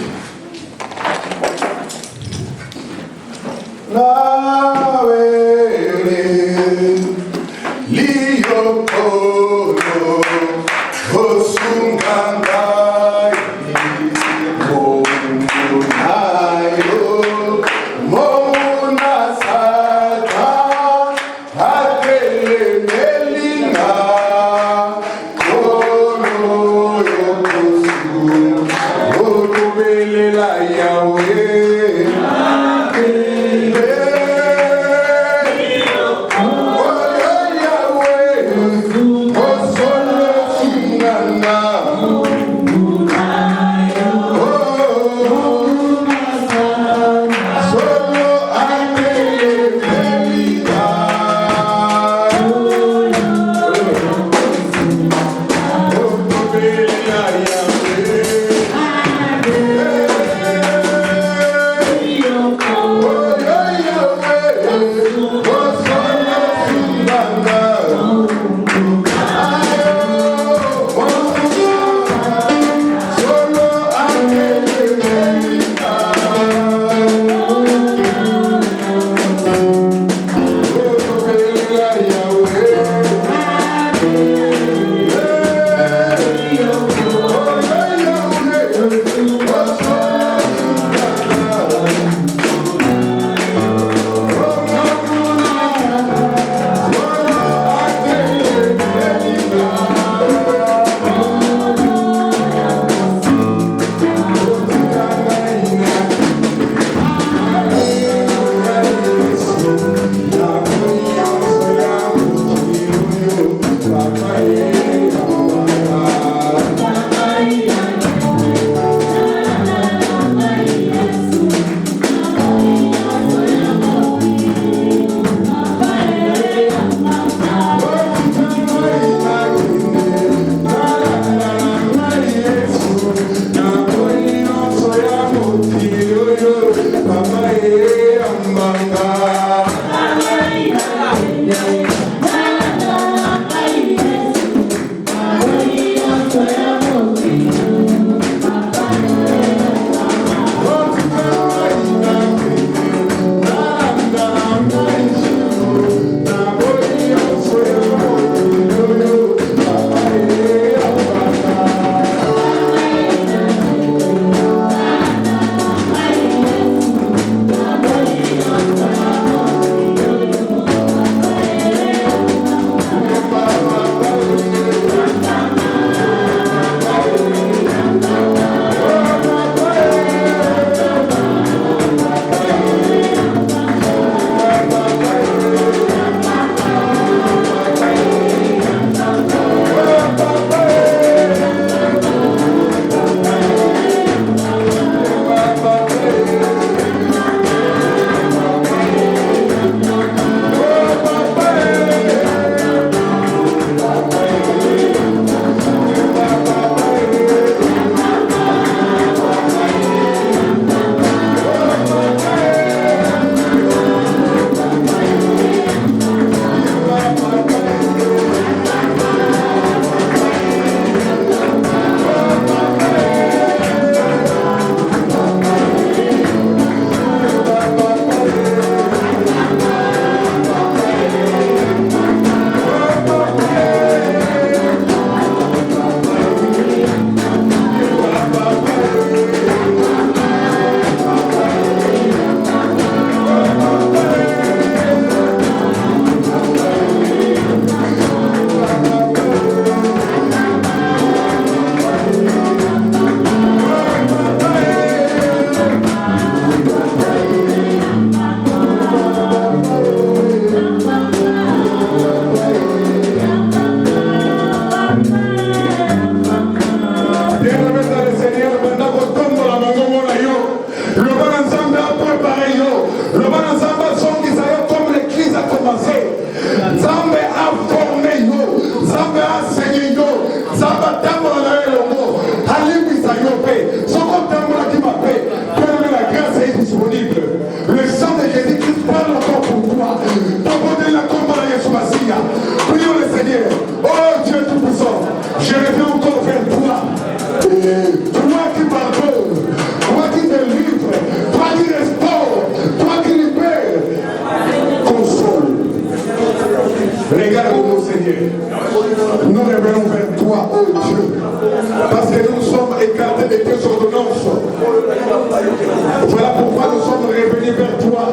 Voilà pourquoi nous sommes revenus vers toi.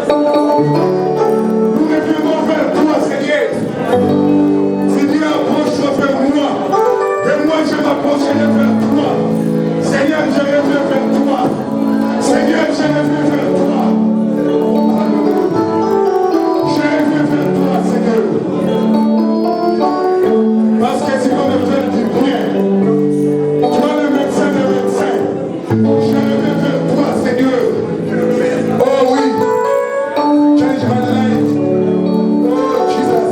Nous revenons vers toi, Seigneur. Seigneur, approche-toi vers moi. Et moi, je m'approcherai vers toi. Seigneur, je reviens vers toi. Seigneur, je reviens vers toi. Alléluia. Je reviens vers toi, Seigneur. Parce que tu vas me faire du bien. Toi, le médecin des médecins. Je reviens vers toi, Seigneur. Oh oui. Change my life. Oh, Jesus.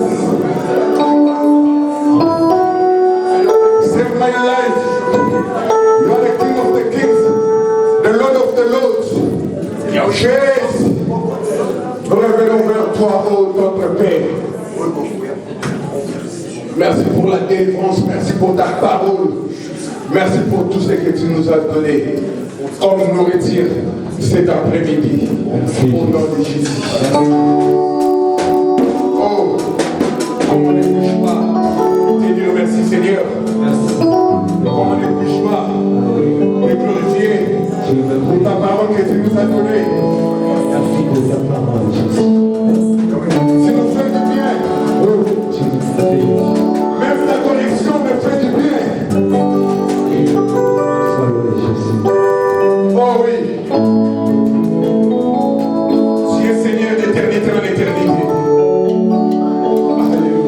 Save my life. You are the King of the kings, the Lord of the lords. Jesus. Nous revenons vers toi, oh notre Père. Merci pour la délivrance, merci pour ta parole. Merci pour tout ce que tu nous as donné comme nourriture cet après-midi. Au nom de Jésus. Oh, comme on ne bouge pas, te dire merci Seigneur. Comme on ne bouge pas, te glorifier pour ta parole que tu nous as donnée. Tu nous fais du bien. Même ta connexion me fait du bien. Oh oui. Tu es Seigneur d'éternité en éternité. Alléluia.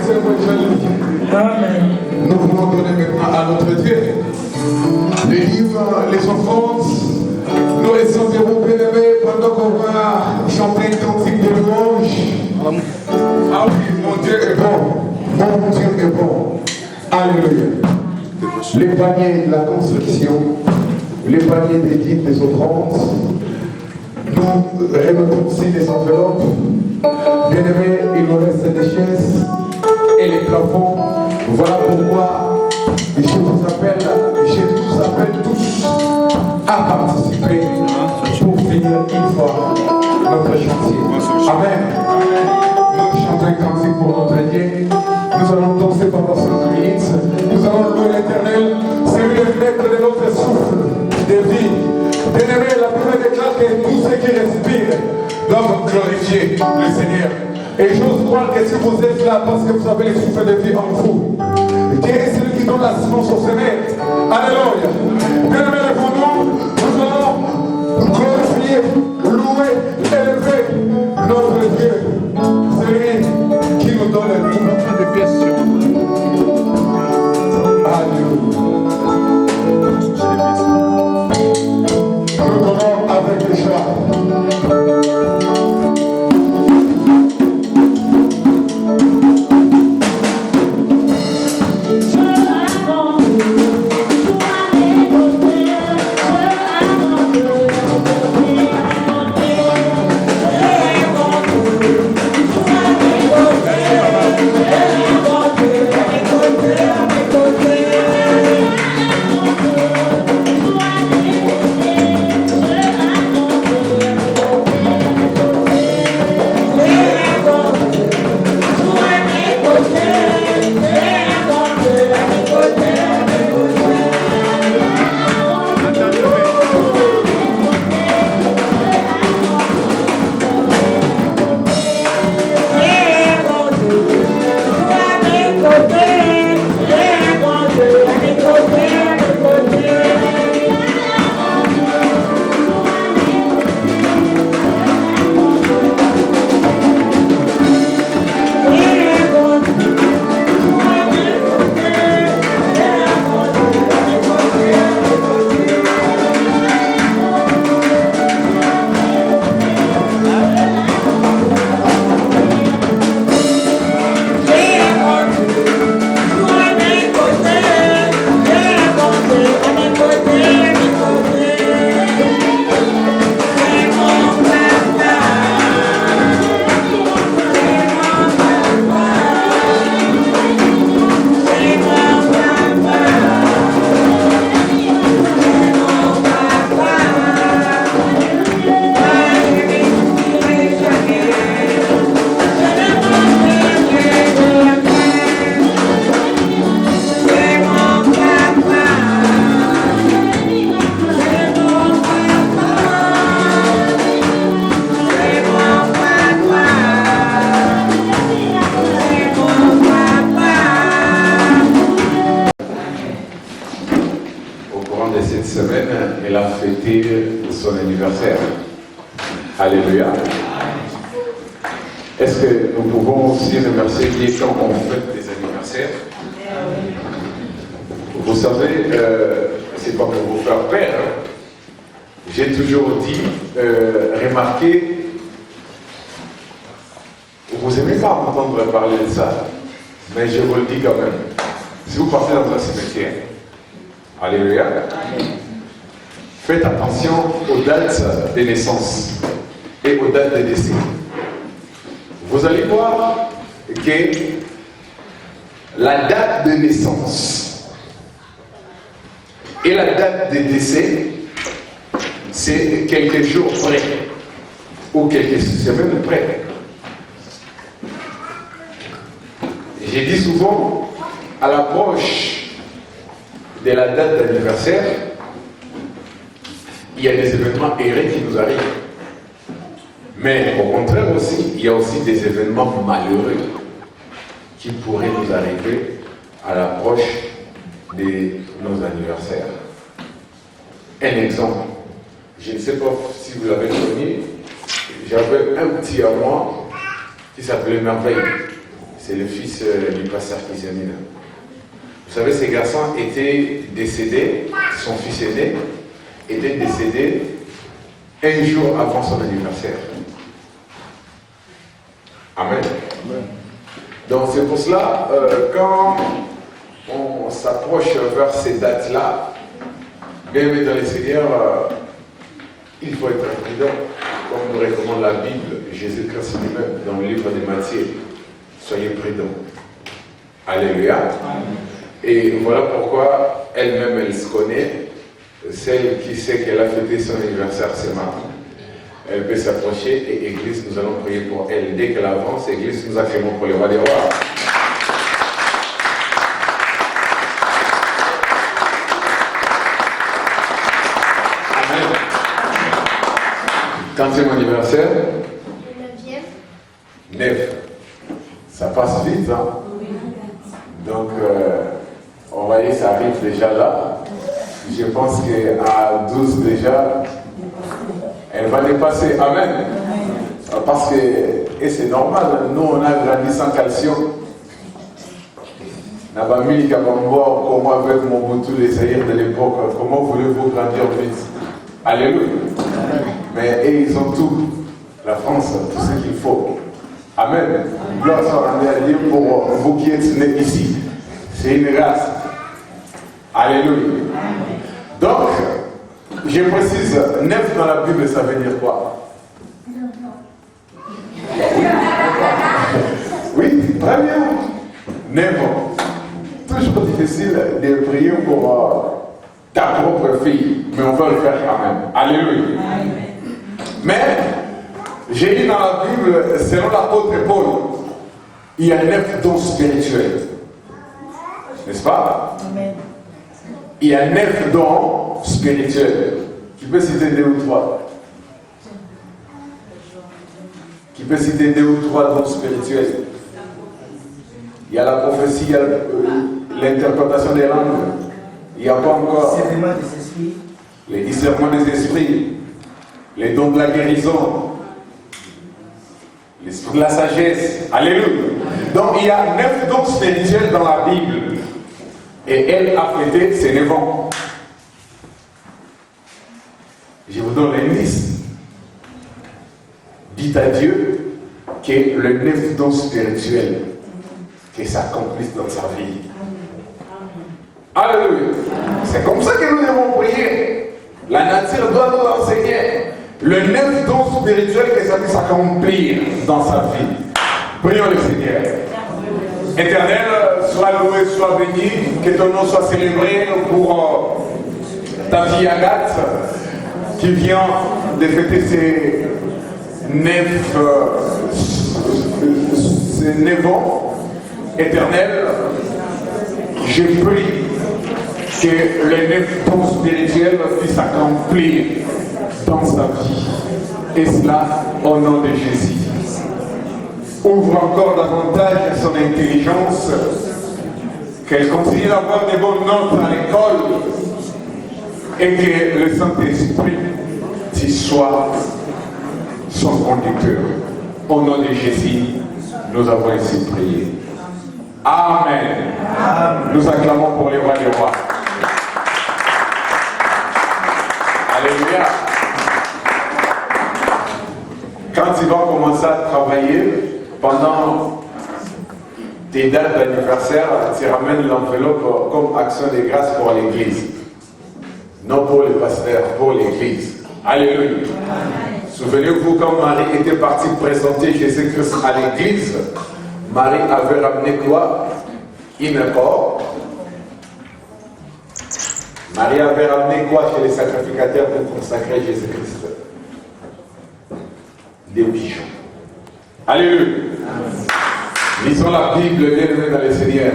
c'est évangélique. Amen. Nous voulons donner maintenant à notre Dieu les livres, les offrandes. Nous restons debout, bien-aimés, pendant qu'on va chanter un cantique de louange. Ah oui, mon Dieu est bon. Mon Dieu est bon. Alléluia. Les paniers de la construction, les paniers des dîmes, des offrandes. Nous remettons aussi les enveloppes. Bien-aimés, il nous reste des chaises et les plafonds. Voilà pourquoi je vous appelle tous à participer pour finir une fois notre chantier. Amen. Nous chantons un cantique pour notre Dieu. Nous allons danser pendant 5 minutes. Nous allons louer l'Éternel. C'est lui le maître de notre souffle de vie. Bien-aimés, la Bible déclare que tous ceux qui respirent doivent glorifier le Seigneur. Et j'ose croire que si vous êtes là parce que vous avez le souffle de vie en vous, Dieu est celui qui donne la semence au Seigneur. Alléluia. Bien-aimés, nous allons glorifier, louer, élever notre Dieu. Celui qui nous donne tout. Alléluia. Nous donnons avec les chats. Son anniversaire. Alléluia. Est-ce que nous pouvons aussi remercier Dieu quand on fête des anniversaires? Vous savez, c'est pas pour vous faire peur. Hein. J'ai toujours dit, remarquez, vous n'aimez pas m'entendre parler de ça, mais je vous le dis quand même. Si vous partez dans un cimetière, alléluia. Faites attention aux dates de naissance et aux dates de décès. Vous allez voir que la date de naissance et la date de décès, c'est quelques jours près ou quelques semaines près. J'ai dit souvent, à l'approche de la date d'anniversaire, il y a des événements heureux qui nous arrivent. Mais au contraire aussi, il y a aussi des événements malheureux qui pourraient nous arriver à l'approche de nos anniversaires. Un exemple, je ne sais pas si vous l'avez connu, j'avais un petit à moi qui s'appelait Merveille. c'est le fils du pasteur Kizamina. Vous savez, ces garçons étaient décédés, son fils aîné était décédé un jour avant son anniversaire. Amen. Donc c'est pour cela, quand on s'approche vers ces dates-là, bien aimé dans les Seigneurs, il faut être prudent, comme nous recommande la Bible, Jésus-Christ lui-même, dans le livre de Matthieu. Soyez prudents. Alléluia. Et voilà pourquoi elle-même, elle se connaît. Celle qui sait qu'elle a fêté son anniversaire, c'est Marie. Elle peut s'approcher et Église, nous allons prier pour elle. Dès qu'elle avance, Église, nous acclamons pour le roi des rois. Amen. Quantième anniversaire? Le 9e. 9. Ça passe vite, hein? Donc, on voyait, ça arrive déjà là. Je pense qu'à 12 déjà, elle va dépasser. Amen. Parce que, et c'est normal, nous on a grandi sans calcium. Nabamili Kabambo, comment avec Mobutu, les Zaïre de l'époque, comment voulez-vous grandir vite? Alléluia. Mais ils ont tout. La France, tout ce qu'il faut. Amen. Gloire soit rendue à Dieu pour vous qui êtes nés ici. C'est une grâce. Alléluia. Donc, je précise, 9 dans la Bible, ça veut dire quoi? Oui, très bien. 9 ans. Toujours difficile de prier pour ta propre fille, mais on va le faire quand même. Alléluia. Mais, j'ai lu dans la Bible, selon l'apôtre Paul, il y a 9 dons spirituels. N'est-ce pas? Amen. Il y a 9 dons spirituels. Tu peux citer 2 ou 3? Qui peut citer 2 ou 3 dons spirituels? Il y a la prophétie, il y a l'interprétation des langues. Il n'y a pas encore les discernements des esprits, les dons de la guérison, l'esprit de la sagesse. Alléluia. Donc il y a 9 dons spirituels dans la Bible. Et elle a fêté ses 9 ans. Je vous donne une liste. Dites à Dieu que le 9 don spirituel que s'accomplisse dans sa vie. Alléluia. C'est comme ça que nous devons prier. La nature doit nous enseigner le 9 don spirituel que ça puisse s'accomplir dans sa vie. Prions le Seigneur. Éternel, sois loué, sois béni, que ton nom soit célébré pour ta fille Agathe qui vient de fêter ses 9 ans. Éternel, je prie que les 9 dons spirituels puissent s'accomplir dans sa vie. Et cela au nom de Jésus. Ouvre encore davantage son intelligence, qu'elle continue d'avoir des bonnes notes à l'école et que le Saint-Esprit soit son conducteur. Au nom de Jésus, nous avons ainsi prié. Amen. Amen. Nous acclamons pour les rois des rois. Alléluia. Quand tu vas commencer à travailler, pendant tes dates d'anniversaire, tu ramènes l'enveloppe comme action de grâce pour l'Église. Non pour le pasteur, pour l'Église. Alléluia. Souvenez-vous, quand Marie était partie présenter Jésus-Christ à l'Église, Marie avait ramené quoi? Une corde. Marie avait ramené quoi chez les sacrificateurs pour consacrer Jésus-Christ? Des pigeons. Alléluia. Lisons la Bible, bien aimés dans le Seigneur.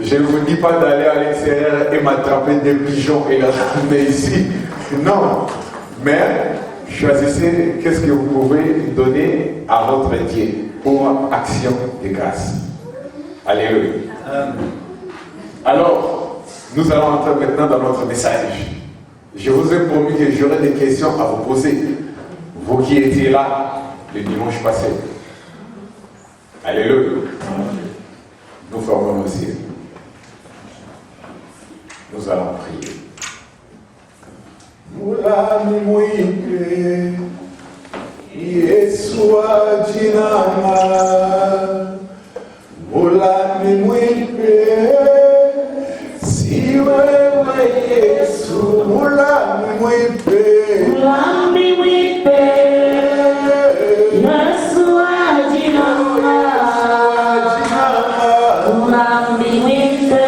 Je ne vous dis pas d'aller à l'extérieur et m'attraper des pigeons et la ramener ici. Non. Mais choisissez qu'est-ce que vous pouvez donner à votre Dieu pour action de grâce. Alléluia. Alors, nous allons entrer maintenant dans notre message. Je vous ai promis que j'aurai des questions à vous poser. Vous qui étiez là le dimanche passé. Alléluia. Nous fermons nos yeux. Nous allons prier. Mulami muipe, Yesua jinama. Mulami muipe, si wewe Yesu. Mulami muipe, Mulami muipe, Yesua jinama. Mulami muipe.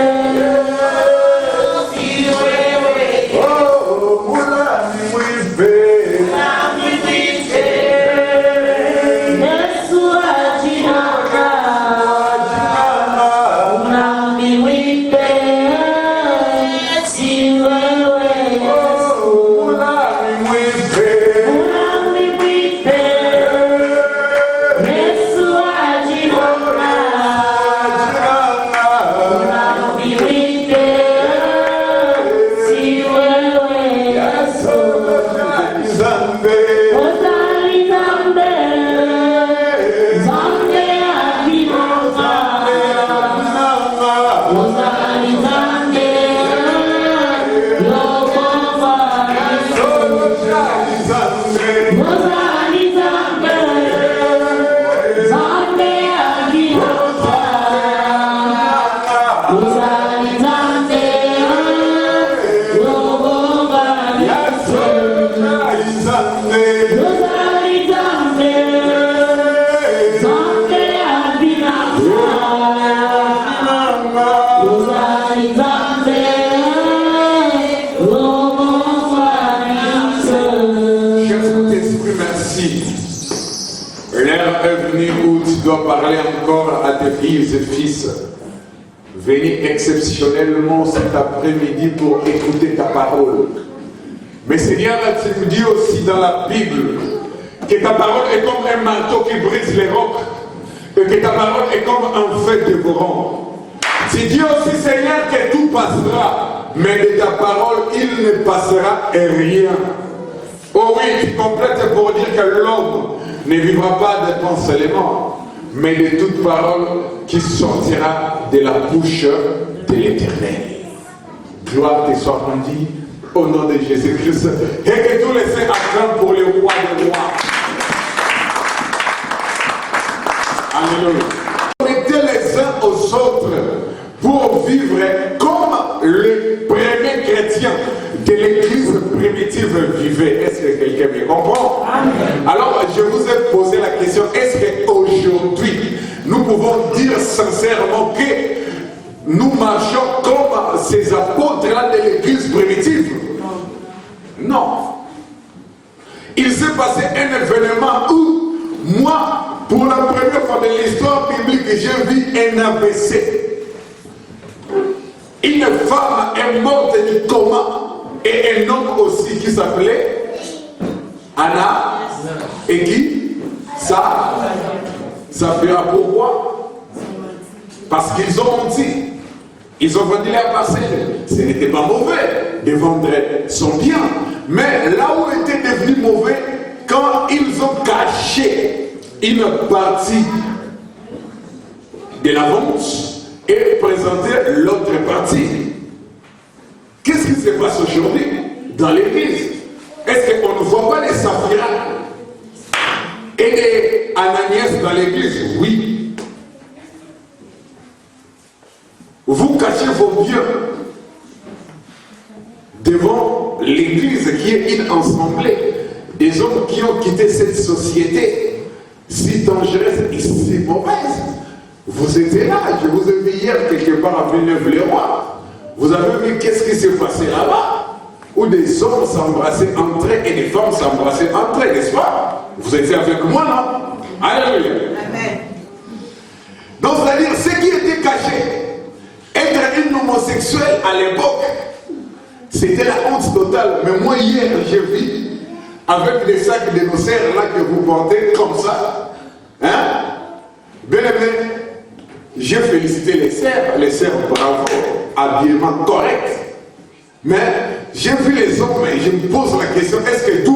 Parler encore à tes filles et fils. Venez exceptionnellement cet après-midi pour écouter ta parole. Mais Seigneur, tu nous dis aussi dans la Bible que ta parole est comme un marteau qui brise les rocs et que ta parole est comme un feu dévorant. Tu dis aussi, Seigneur, que tout passera, mais de ta parole, il ne passera rien. Oh oui, tu complètes pour dire que l'homme ne vivra pas de ton seulement, mais de toute parole qui sortira de la bouche de l'Éternel. Gloire te soit rendue au nom de Jésus-Christ. Et que tous les saints acclament pour le roi des rois. Alléluia. Connectez les uns aux autres pour vivre comme les premiers chrétiens de l'église primitive vivait. Est-ce que quelqu'un me comprend? Alors, je vous ai posé la question, est-ce qu'aujourd'hui, nous pouvons dire sincèrement que nous marchons comme ces apôtres-là de l'église primitive? Non. Il s'est passé un événement où, moi, pour la première fois de l'histoire biblique, j'ai vu un AVC. Une femme est morte du coma et un homme aussi qui s'appelait Anna et qui ça fera pourquoi? Parce qu'ils ont menti. Ils ont vendu la parcelle. Ce n'était pas mauvais de vendre son bien. Mais là où était devenu mauvais, quand ils ont caché une partie de la vente et présenté l'autre partie. Qu'est-ce qui se passe aujourd'hui dans l'église? Est-ce qu'on ne voit pas les Saphira et des Ananias dans l'église? Oui. Vous cachez vos biens devant l'église qui est une assemblée des hommes qui ont quitté cette société si dangereuse et si mauvaise. Vous étiez là, je vous ai vu hier quelque part à Villeneuve-les-Rois. Vous avez vu qu'est-ce qui s'est passé là-bas? Où des hommes s'embrassaient entre eux et des femmes s'embrassaient entre eux, n'est-ce pas? Vous étiez avec moi, non? Alléluia. Amen. Donc, c'est-à-dire, ce qui était caché, être une homosexuelle à l'époque, c'était la honte totale. Mais moi, hier, j'ai vu, avec des sacs de nos sœurs là que vous portez comme ça, hein? Bien aimé, j'ai félicité les sœurs, bravo, habillement correct. Mais j'ai vu les hommes et je me pose la question, est-ce que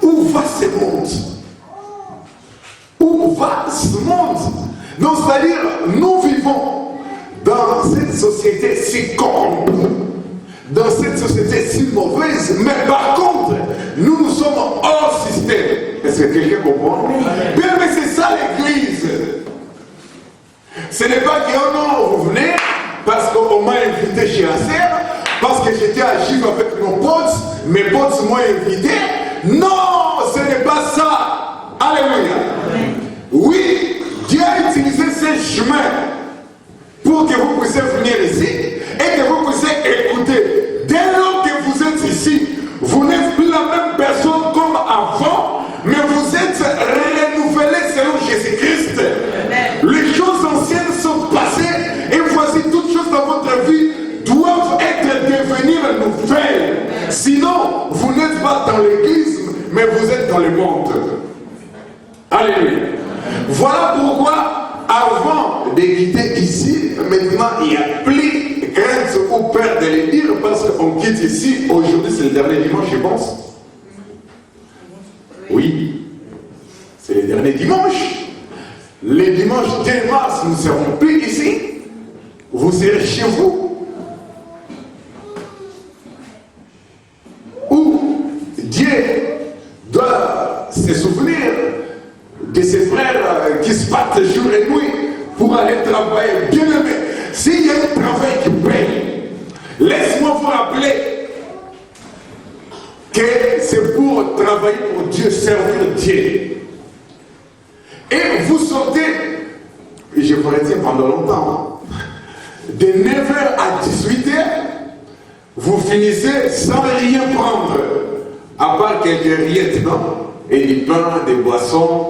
où va ce monde? Où va ce Donc, c'est-à-dire, nous vivons dans cette société si corrompue, dans cette société si mauvaise, mais par contre, nous sommes hors système. Est-ce que quelqu'un comprend? Bien, mais c'est ça l'église. Ce n'est pas que oh non, vous venez parce qu'on m'a invité chez la sœur, parce que j'étais à Givre avec mes potes m'ont invité. Non, ce n'est pas ça. Alléluia. Oui, Dieu a utilisé ce chemin pour que vous puissiez venir ici et que vous puissiez écouter. Dès lors que vous êtes ici, vous n'êtes plus la même personne comme avant, mais vous êtes renouvelé selon Jésus-Christ. Les choses anciennes sont passées et voici toutes choses dans votre vie doivent devenir nouvelles. Sinon, vous n'êtes pas dans l'église, mais vous êtes dans le monde. Alléluia. Voilà pourquoi, avant de quitter ici, maintenant il n'y a plus crainte ou peur de le dire, parce qu'on quitte ici. Aujourd'hui, c'est le dernier dimanche, je pense. Oui, c'est le dernier dimanche. Les dimanches 2 mars, nous ne serons plus ici. Vous serez chez vous. Où Dieu doit se souvenir de ses frères qui se battent jour et nuit pour aller travailler. Bien aimé, s'il y a un travail qui paye, laisse-moi vous rappeler que c'est pour travailler pour Dieu, servir Dieu. Et vous sortez, je vous retiens pendant longtemps, de 9h à 18h, vous finissez sans rien prendre, à part quelques rillettes, non? Et du pain, des boissons.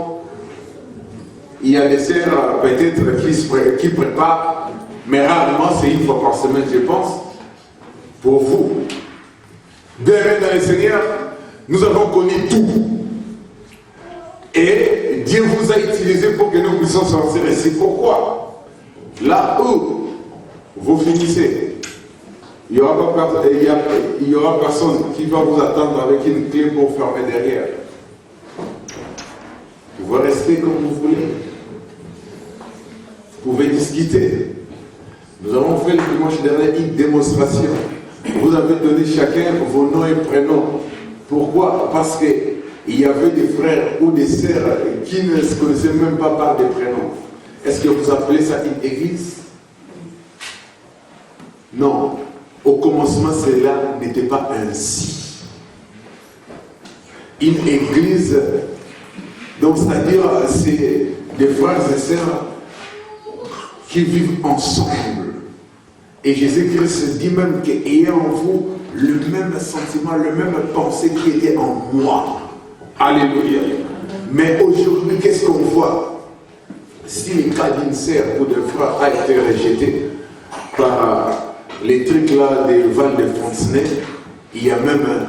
Il y a des sœurs peut-être qui préparent, mais rarement, c'est une fois par semaine, je pense, pour vous. Bien, dans le Seigneur, nous avons connu tout. Et Dieu vous a utilisé pour que nous puissions sortir ici. Pourquoi? Là où vous finissez, il n'y aura personne qui va vous attendre avec une clé pour fermer derrière. Vous restez comme vous voulez. Vous pouvez discuter. Nous avons fait le dimanche dernier une démonstration. Vous avez donné chacun vos noms et prénoms. Pourquoi? Parce qu'il y avait des frères ou des sœurs qui ne se connaissaient même pas par des prénoms. Est-ce que vous appelez ça une église? Non. Au commencement, cela n'était pas ainsi. Une église, donc c'est-à-dire, c'est des frères et sœurs qui vivent ensemble. Et Jésus-Christ dit même qu'ayant en vous le même sentiment, le même pensée qui était en moi. Alléluia. Mais aujourd'hui, qu'est-ce qu'on voit? Si le cas d'une sœur ou d'un frère a été rejeté par les trucs là des Val de Fontenay, il y a même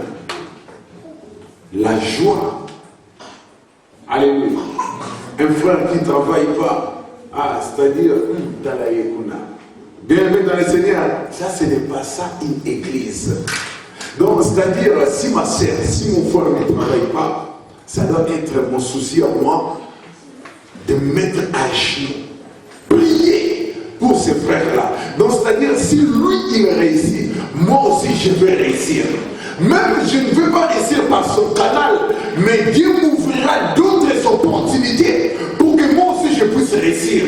la joie. Alléluia. Un frère qui ne travaille pas, c'est-à-dire dans la Yekuna. Bienvenue dans le Seigneur. Ça, ce n'est pas ça une église. Donc, c'est-à-dire, si ma sœur, si mon frère ne travaille pas, ça doit être mon souci à moi de mettre à genoux, prier pour ces frères-là. Donc, c'est-à-dire, si lui, il réussit, moi aussi, je vais réussir. Même, je ne veux pas réussir par son canal, mais Dieu m'ouvrira d'autres opportunités pour que moi aussi, je puisse réussir.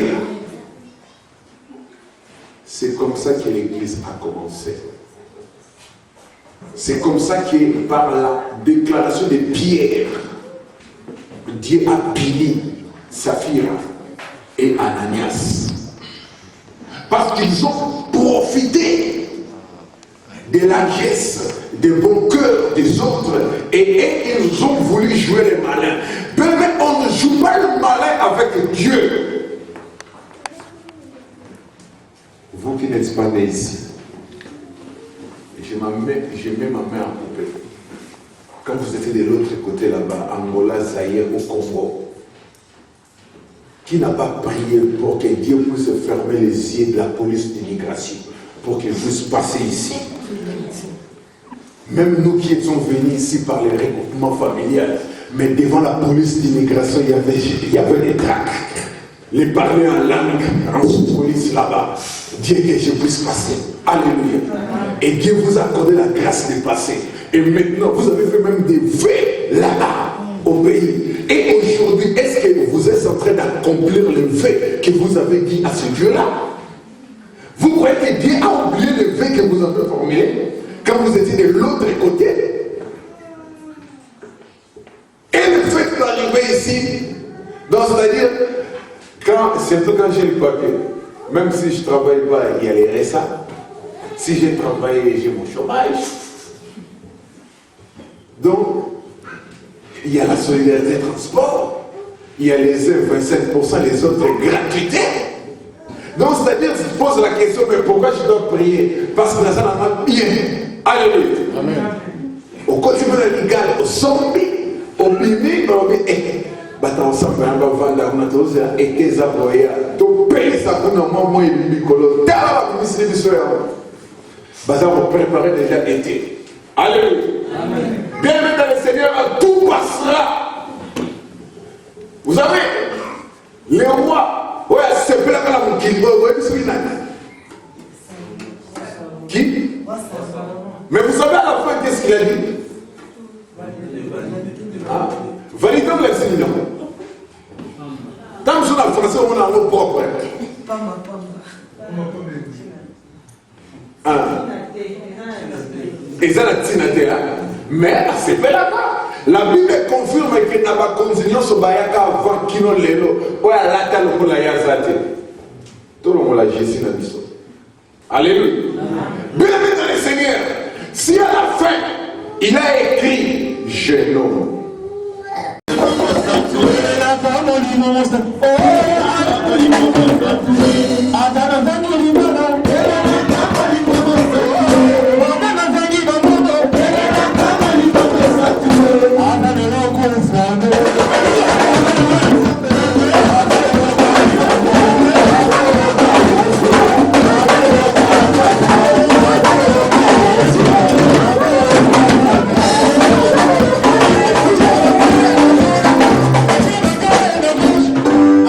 C'est comme ça que l'Église a commencé. C'est comme ça que par la déclaration de Pierre, Dieu a béni Saphira et Ananias. Parce qu'ils ont profité de la largesse, des bons cœurs des autres et ils ont voulu jouer les malins. Mais on ne joue pas le malin avec Dieu. Vous qui n'êtes pas nés ici, je mets ma main en poupée. Quand vous étiez de l'autre côté là-bas, Angola, Zaïre, au Congo, qui n'a pas prié pour que Dieu puisse fermer les yeux de la police d'immigration, pour qu'ils puissent passer ici? Même nous qui étions venus ici par les regroupements familiaux, mais devant la police d'immigration, il y avait des tracts. les parler en langue, en police là-bas. Dieu que je puisse passer. Alléluia. Et Dieu vous a accordé la grâce de passer. Et maintenant, vous avez fait même des vœux là-bas, au pays. Et aujourd'hui, est-ce que vous êtes en train d'accomplir le vœu que vous avez dit à ce Dieu-là? Vous croyez que Dieu a oublié le vœu que vous avez formulé quand vous étiez de l'autre côté? Et le fait d'arriver ici, donc c'est-à-dire, surtout quand j'ai le papier, même si je ne travaille pas, il y a les RSA. Si j'ai travaillé, j'ai mon chômage. Donc, il y a la solidarité transport, il y a les 25%, les autres gratuités. Donc, c'est-à-dire, je pose la question, mais pourquoi je dois prier? Parce que ça n'a bien. Alléluia. Amen. Au quotidien de l'égal, au sommet, au bimi, au bimi, bata ensemble, on va vendre, on a tous été zavoya, tout pays, ça qu'on a moins de micolo, t'as la ministre du soir. Bata, on préparer déjà été. Alléluia. Amen. Bien-aimé dans le Seigneur, tout passera. Vous savez, les rois, ouais, c'est pas la qui qui? Mais vous savez à la fin, qu'est-ce qu'il a dit? Ah, validons les signes. Tant que je suis en français, on a un mot propre. Et ça, la tinatéa. Mais c'est pas là-bas. La Bible confirme que n'a pas continué sur Bayaka avant qu'il ne l'ait. Ouais, là, t'as le mot la yazate. Tout le monde l'a gissé dans l'histoire. Alléluia. Bien aimé dans le Seigneur, si à la fin, il a écrit je nomme.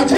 I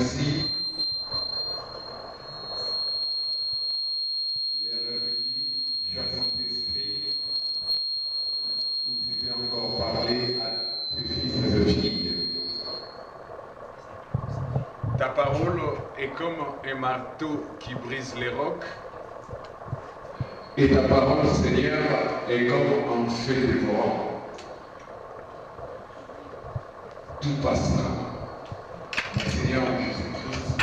merci. Les revenus, cher Saint-Esprit, où tu peux encore parler à tes fils et tes filles. Ta parole est comme un marteau qui brise les rocs. Et ta parole, Seigneur, est comme un feu dévorant. Tout passera. Seigneur Jésus-Christ,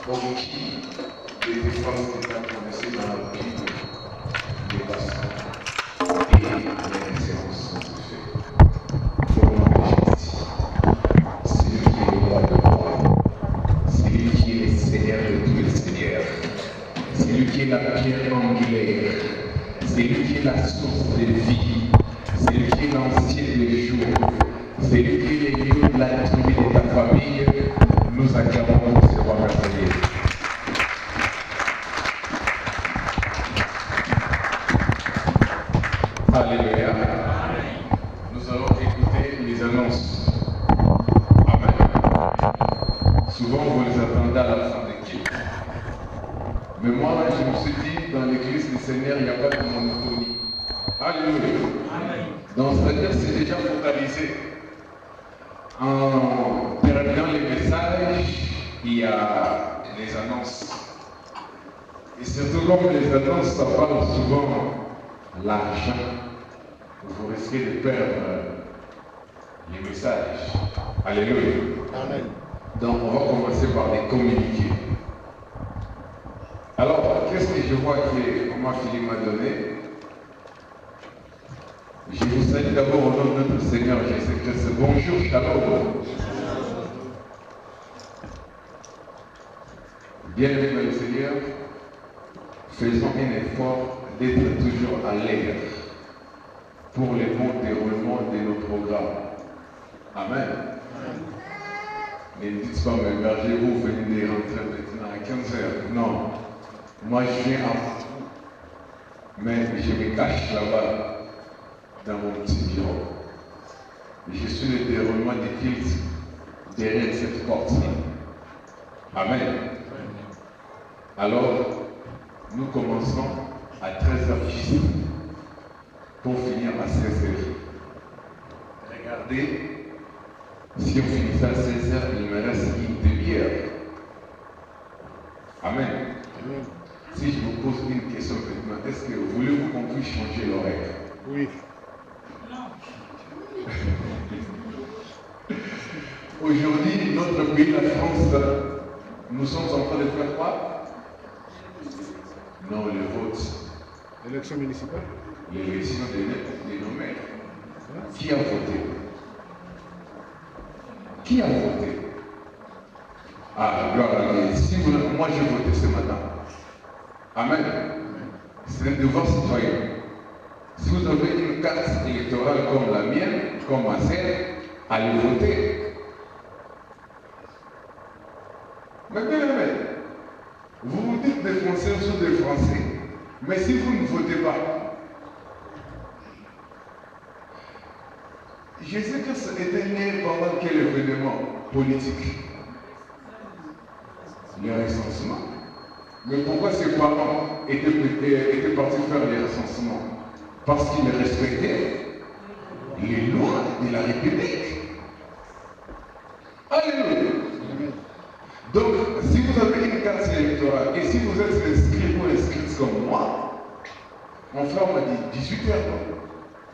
pour qui les défenses que tu as prononcées dans la Bible dépasseront et les références sont faites. Au nom de Jésus, c'est lui qui est le roi de roi, c'est lui qui est le Seigneur de tous les seigneurs, c'est lui qui est la pierre angulaire, c'est lui qui est la source de vie, c'est lui qui est l'ancien des jours. C'est lui qui est le lieu de la tribu de ta famille. Nous acclamons ce roi merveilleux. Alléluia. Nous allons écouter les annonces. Amen. Souvent, vous les attendez à la fin des cultes. Mais moi, je me suis dit, dans l'église du Seigneur, il n'y a pas de monotonie. Alléluia. Donc, c'est-à-dire, c'est déjà focalisé. En terminant les messages, il y a les annonces. Et surtout comme les annonces, ça parle souvent l'argent. Vous risquez de perdre les messages. Alléluia. Amen. Donc on va commencer par les communiqués. Alors, qu'est-ce que je vois que Maman Philippe m'a donné? Je vous salue d'abord au nom de notre Seigneur Jésus-Christ. Bonjour, shalom. Bien-aimés dans le Seigneur, faisons un effort d'être toujours à l'air pour le bon déroulement de nos programmes. Amen. Ne me dites pas, mais berger, vous venez de rentrer maintenant à 15h. Non. Moi, je viens à vous. Mais je me cache là-bas. Dans mon petit bureau. Je suis le déroulement des cultes derrière cette porte-ci. Amen. Alors, nous commençons à 13h pour finir à 16h. Regardez, si on finissait à 16h, il me reste une demi-heure. Amen. Si je vous pose une question maintenant, est-ce que voulez-vous qu'on puisse changer l'horaire? Oui. Aujourd'hui, notre pays, la France, nous sommes en train de faire quoi? Non, le vote. L'élection municipale? L'élection des nos maires. Qui a voté? Qui a voté? Ah, gloire à Dieu. Si vous, moi j'ai voté ce matin. Amen. C'est un devoir citoyen. Si vous avez une carte électorale comme la mienne, comme ma sœur, allez voter. Mais bien aimé, vous vous dites des Français ou des Français, mais si vous ne votez pas, Jésus-Christ était né pendant quel événement politique? Le recensement. Mais pourquoi ses parents étaient partis faire les recensements? Parce qu'ils respectaient les lois de la République. Alléluia. Donc, si vous avez une carte électorale et si vous êtes inscrit ou inscrite comme moi, mon frère m'a dit 18h.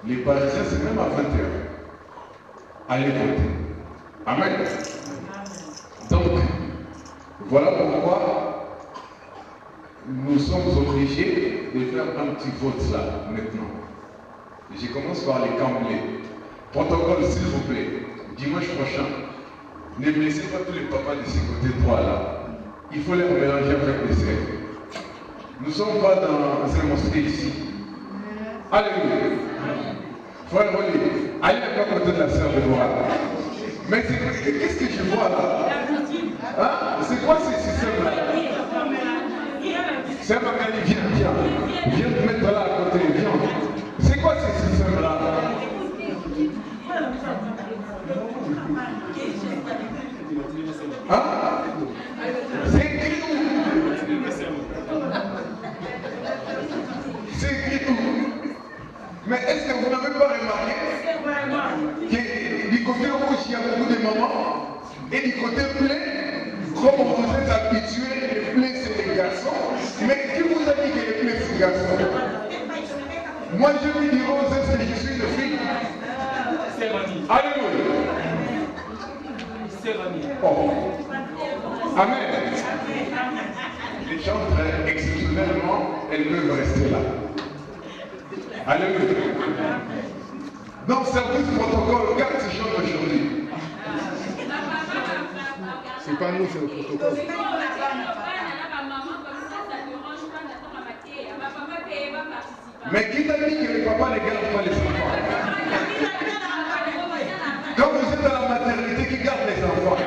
Les Parisiens, c'est même à 20h. Allez voter. Amen. Donc, voilà pourquoi nous sommes obligés de faire un petit vote là, maintenant. Je commence par les camblés. Protocole, s'il vous plaît. Dimanche prochain, ne blessez pas tous les papas de ce côté droit là. Il faut les mélanger avec les sœurs. Nous ne sommes pas dans une mosquée ici. Alléluia. Frère Oli, allez à côté de la sœur de moi. Mais qu'est-ce que je vois là? Hein? C'est quoi ces systèmes là? C'est Magali, viens te mettre là à côté, viens. C'est quoi ces systèmes là? Hein? C'est écrit où? C'est écrit où? Mais est-ce que vous n'avez pas remarqué que du côté rouge, il y a beaucoup de mamans et du côté bleu, comme vous êtes habitués, les bleus c'est les garçons. Mais qui vous a dit que les bleus c'est les garçons? Moi je lui dis rose, est-ce que je suis une fille? Alléluia. Oh. Amen. Les chantres, exceptionnellement, elles peuvent rester là. Alléluia. Donc, service protocole, 4 chantres aujourd'hui. C'est pas nous, c'est le protocole. Mais qui t'a dit que les papas ne gardent pas les enfants? Quand vous êtes à la maternité, qui garde les enfants?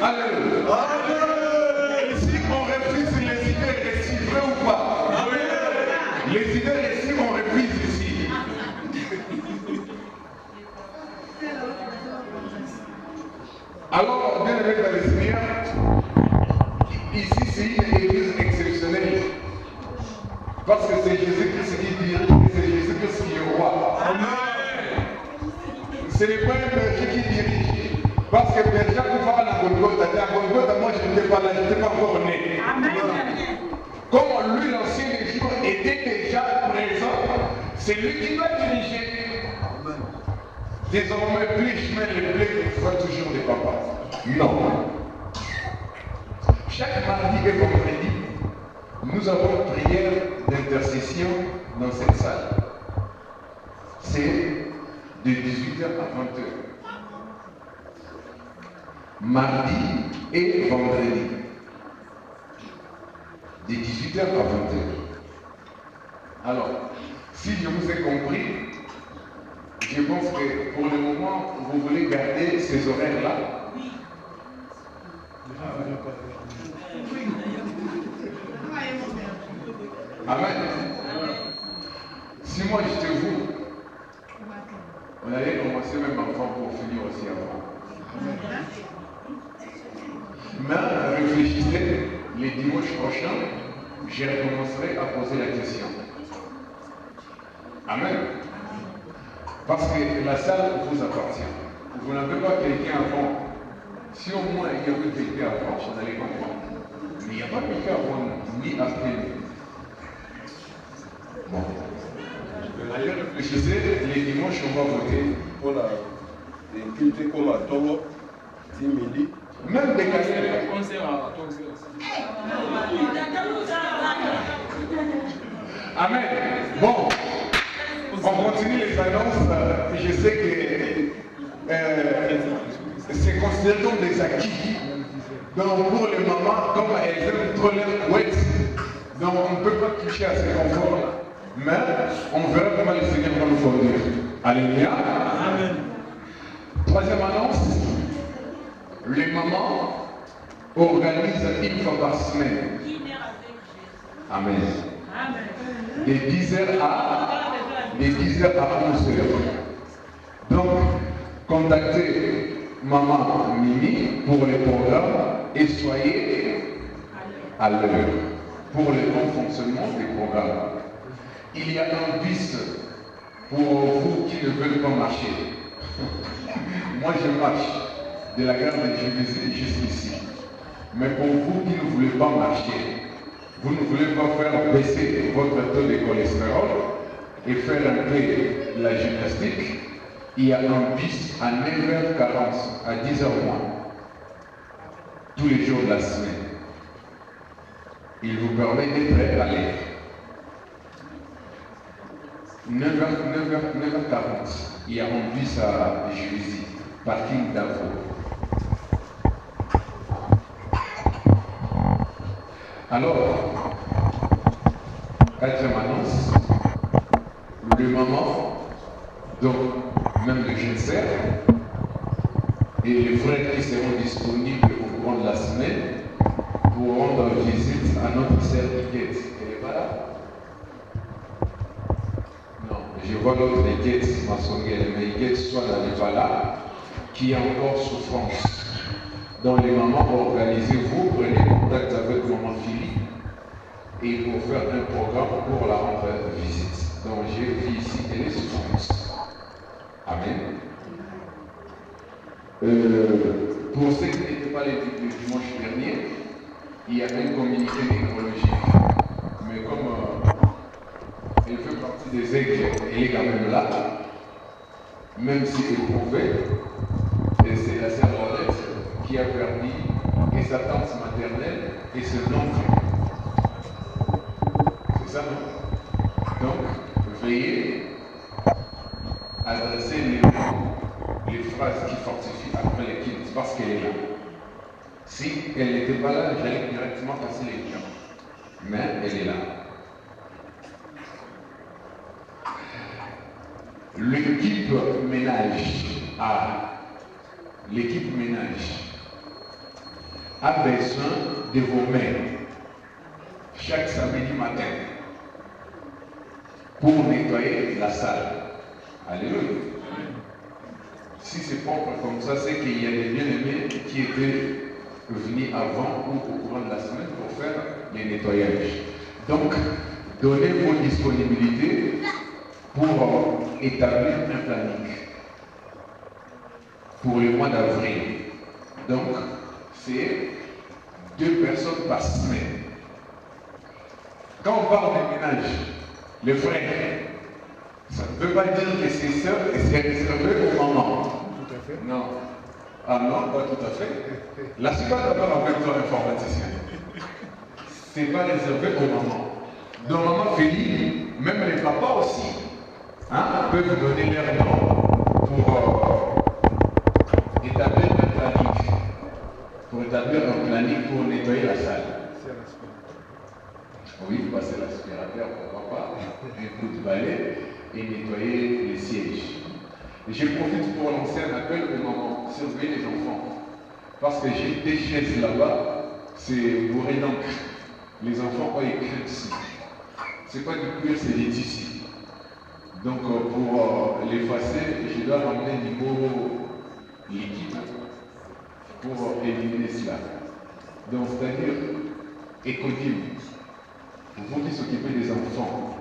Alléluia. Ici, on refuse les idées reçues, vrai ou pas? Les idées reçues, on refuse ici. Alors, bien aimé dans le Seigneur, ici c'est une église exceptionnelle. Parce que c'est Jésus-Christ qui dirige, c'est Jésus-Christ qui est roi. Amen. Ce n'est pas un berger qui dirige. Parce que berger, vous parlez à Golgotha. À Golgotha, moi je n'étais pas là, je n'étais pas encore né. Amen. Comme lui, l'ancien légion, était déjà présent, c'est lui qui doit diriger. Désormais, plus je mets les blés, il faut toujours des papas. Non. Chaque mardi et vendredi, nous avons une prière d'intercession dans cette salle. C'est de 18h à 20h. Mardi et vendredi. De 18h à 20h. Alors, si je vous ai compris, je pense que pour le moment, vous voulez garder ces horaires-là. Oui. Amen. Si moi j'étais vous, on allait commencer même avant pour finir aussi avant. Mais réfléchissez, les dimanches prochains, je recommencerai à poser la question. Amen. Parce que la salle vous appartient. Vous n'avez pas quelqu'un avant. Si au moins il y avait quelqu'un avant, on allait comprendre. Mais il n'y a pas quelqu'un avant ni après nous. Bon. Allez réfléchissez, les dimanches on va voter. Pour la culture comme à Togo, Timili. Même des carrières. Amen. Bon. On continue les annonces. Je sais que c'est considéré comme des acquis. Donc pour les mamans, comme elles aiment trop leur couette, donc on ne peut pas toucher à ces conforts-là. Mais on verra comment le Seigneur va nous conduire. Alléluia. Amen. Troisième annonce. Les mamans organisent une fois par semaine. Amen. De 10h à 11h. Donc, contactez maman Mimi pour les programmes et soyez à l'heure pour le bon fonctionnement des programmes. Il y a un bus pour vous qui ne veulent pas marcher. Moi, je marche de la gare de Jésus jusqu'ici. Mais pour vous qui ne voulez pas marcher, vous ne voulez pas faire baisser votre taux de cholestérol et faire un peu la gymnastique, il y a un bus à 9h40 à 10h moins, tous les jours de la semaine. Il vous permet d'être à l'heure. 9h40, il y a un bus à Juvisy, parking d'Avro. Alors, quatrième annonce, le maman, donc même le jeune sœur, et les frères qui seront disponibles au cours de la semaine pour rendre visite à notre sœur Piquette. Elle est pas là? Je vois l'autre Gates, Massongel, mais Gates soit n'est pas là, qui est encore souffrance. Donc les mamans ont organisé, vous prenez contact avec maman Philippe et pour faire un programme pour la rendre visite. Donc j'ai vu ici, elle est souffrance. Amen. Pour ceux qui n'étaient pas les dimanche dernier, il y a un communiqué nécrologique. Mais comme elle fait partie des aigles, elle est quand même là, même si elle pouvait, et c'est la sœur Laurette qui a perdu et sa tante maternelle et son oncle. C'est ça, non? Donc, veillez à adresser les phrases qui fortifient après les kills, parce qu'elle est là. Si elle n'était pas là, j'allais directement passer les gens. Mais elle est là. L'équipe ménage a besoin de vos mains chaque samedi matin pour nettoyer la salle. Alléluia. Si c'est propre comme ça, c'est qu'il y a des bien-aimés qui étaient venus avant ou au courant de la semaine pour faire les nettoyages. Donc, donnez vos disponibilités pour établir un planning pour le mois d'avril. Donc, c'est 2 personnes par semaine. Quand on parle de ménage, les frères, ça ne veut pas dire que c'est ça et c'est réservé aux mamans. Tout à fait. Non. Ah non, pas tout à fait. La suite d'abord avec toi, informaticien. C'est pas réservé aux mamans. Donc, maman Philippe, même les papas aussi, peuvent donner leur nom pour établir un planning. Pour établir un planning pour nettoyer la salle. Oui, passer l'aspirateur, pourquoi pas, un coup de balai et nettoyer les sièges. Et je profite pour lancer un appel aux mamans, surveiller les enfants. Parce que j'ai des chaises là-bas, c'est bourré d'encre. Les enfants ont écrit dessus. C'est pas du cuir, c'est des tissus. Donc pour l'effacer, je dois ramener du nouveau liquide pour éliminer cela. Donc c'est-à-dire écodim. Vous qui s'occupez des enfants,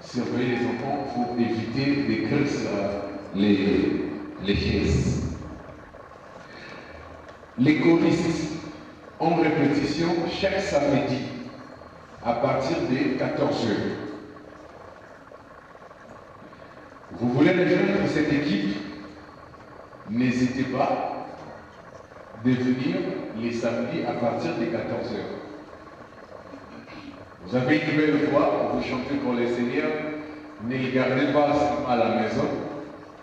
surveillez les enfants pour éviter d'écrire sur les chaises. Les choristes ont répétition chaque samedi à partir de 14h. Vous voulez rejoindre cette équipe? N'hésitez pas de venir les samedis à partir de 14h. Vous avez une belle voix, vous chantez pour les seigneurs, ne les gardez pas à la maison,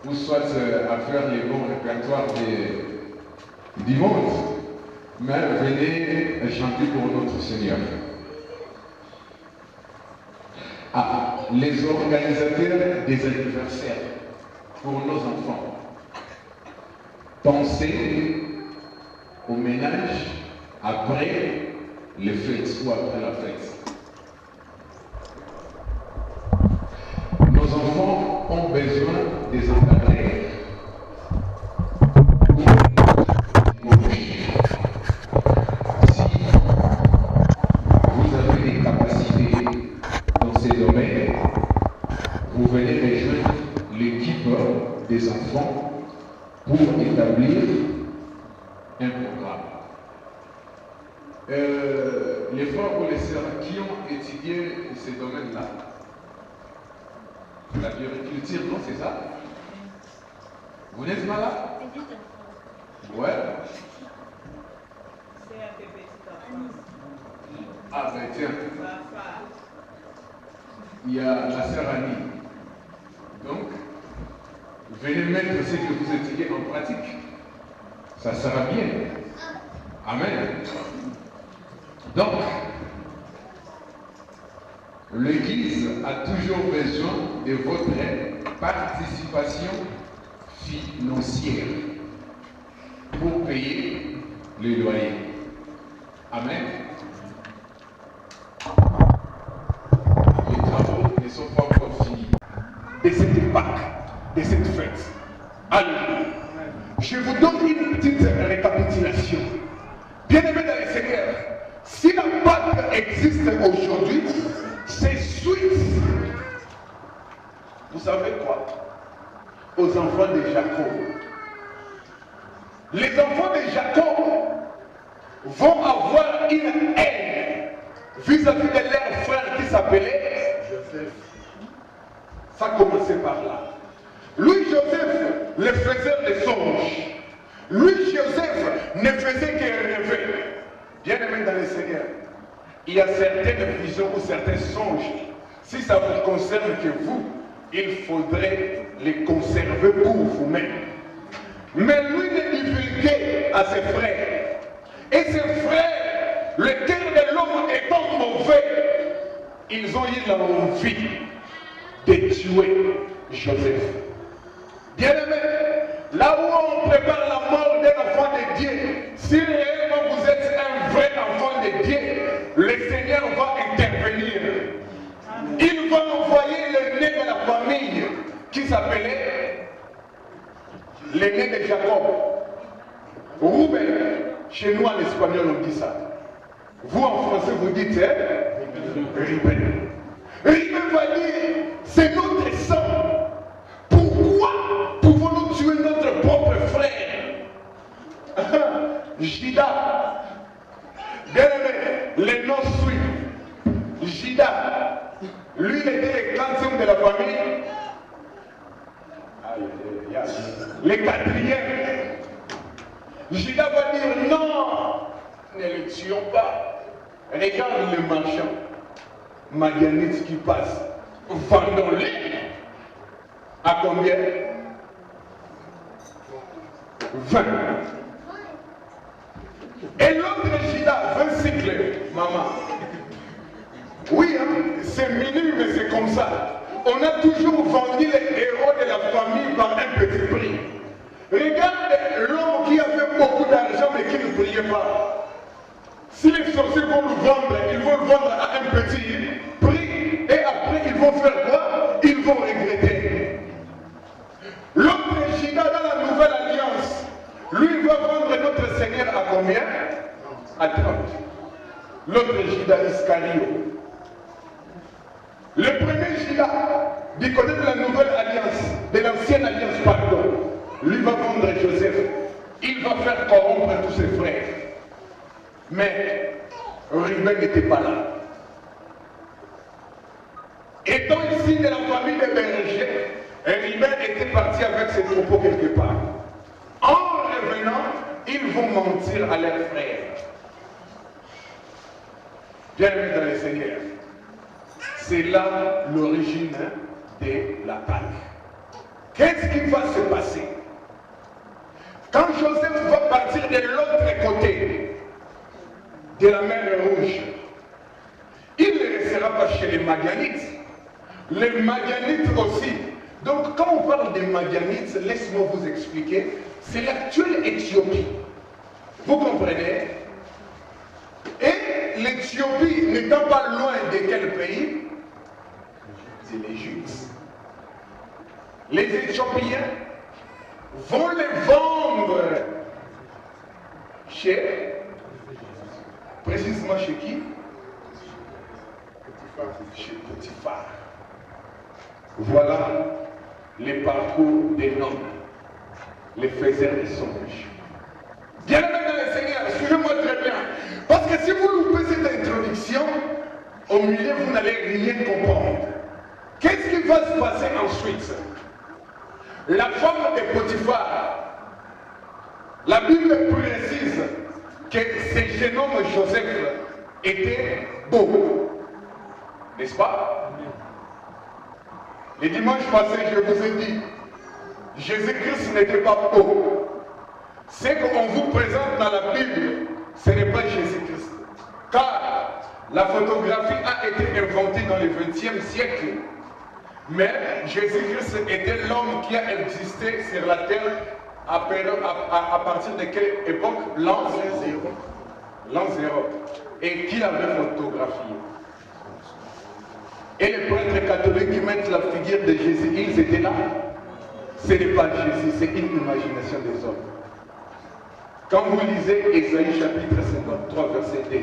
ou soit à faire les bons répertoires du monde, mais venez chanter pour notre Seigneur. Les organisateurs des anniversaires pour nos enfants, pensez au ménage après les fêtes ou après la fête. Nos enfants ont besoin des encadreurs. Si vous avez des capacités dans ces domaines, vous venez rejoindre l'équipe des enfants pour établir un programme. Les frères ou les sœurs qui ont étudié ces domaines-là, la bioriculture, non, c'est ça? Vous n'êtes pas là? Ouais. Ah ben tiens. Il y a la sœur Annie. Donc, venez mettre ce que vous étudiez en pratique. Ça sera bien. Amen. Donc, l'Église a toujours besoin de votre participation financière pour payer les loyers. Amen. Les travaux ne sont pas encore finis. Et c'est Pâques, de cette fête. Alléluia. Je vous donne une petite récapitulation. Bien-aimés dans le Seigneur, si la Pâque existe aujourd'hui, c'est suite, vous savez quoi, aux enfants de Jacob. Les enfants de Jacob vont avoir une haine vis-à-vis de leur frère qui s'appelait Joseph. Ça commençait par là. Lui, Joseph, le faiseur des songes. Lui, Joseph, ne faisait que rêver. Bien-aimé dans le Seigneur, il y a certaines visions ou certains songes. Si ça vous concerne que vous, il faudrait les conserver pour vous-même. Mais lui ne divulguait à ses frères. Et ses frères, le cœur de l'homme étant mauvais, ils ont eu l'envie de tuer Joseph. Bien-aimé, là où on prépare la mort d'un enfant de Dieu, si réellement vous êtes un vrai enfant de Dieu, le Seigneur va intervenir. Il va envoyer l'aîné de la famille qui s'appelait l'aîné de Jacob. Rouben, chez nous en espagnol on dit ça. Vous en français vous dites Ruben. Ruben va dire, c'est notre sang. Pourquoi pouvons-nous tuer notre propre frère? Judas. Bien aimé, les noms suivent. Judas. Lui, il était le 4e de la famille. Le 4e. Judas va dire non, ne le tuons pas. Regarde le marchand Madianite qui passe. Vendons-les. À combien? 20. Et l'autre Judas, 20 cycles, maman. Oui, hein, c'est minime, mais c'est comme ça. On a toujours vendu les héros de la famille par un petit prix. Regarde l'homme qui avait beaucoup d'argent mais qui ne priait pas. Si les sorciers vont le vendre, ils vont le vendre à un petit prix. Et après, ils vont faire quoi? Ils vont regretter. L'autre Judas dans la nouvelle alliance, lui va vendre notre Seigneur à combien? À 30. L'autre Judas Iscario. Le premier Judas, du côté de la nouvelle alliance, de l'ancienne alliance, pardon, lui va vendre Joseph. Il va faire corrompre tous ses frères. Mais Ruben n'était pas là. Étant ici de la famille des bergers, Ruben était parti avec ses troupeaux quelque part. En revenant, ils vont mentir à leurs frères. Bien-aimés dans le Seigneur, c'est là l'origine de la Pâque. Qu'est-ce qui va se passer? Quand Joseph va partir de l'autre côté de la mer Rouge, il ne restera pas chez les Madianites. Les Madianites aussi. Donc quand on parle des Madianites, laisse-moi vous expliquer, c'est l'actuelle Éthiopie. Vous comprenez? Et l'Éthiopie n'étant pas loin de quel pays? C'est l'Égypte. Les Éthiopiens vont les vendre chez, précisément chez qui? Chez Potiphar. Voilà les parcours des noms, les faiseurs des songes. Bien-aimés dans le Seigneur, suivez-moi très bien. Parce que si vous loupez cette introduction, au milieu vous n'allez rien comprendre. Qu'est-ce qui va se passer ensuite? La femme de Potiphar, la Bible précise que ce jeune homme Joseph était beau. N'est-ce pas? Le dimanche passé, je vous ai dit, Jésus-Christ n'était pas beau. Ce qu'on vous présente dans la Bible, ce n'est pas Jésus-Christ. Car la photographie a été inventée dans le XXe siècle. Mais Jésus-Christ était l'homme qui a existé sur la terre à partir de quelle époque? L'an 0. L'an 0. Et qui avait photographié. Et les prêtres catholiques qui mettent la figure de Jésus, ils étaient là. Ce n'est pas Jésus, c'est une imagination des hommes. Quand vous lisez Ésaïe chapitre 53, verset 2,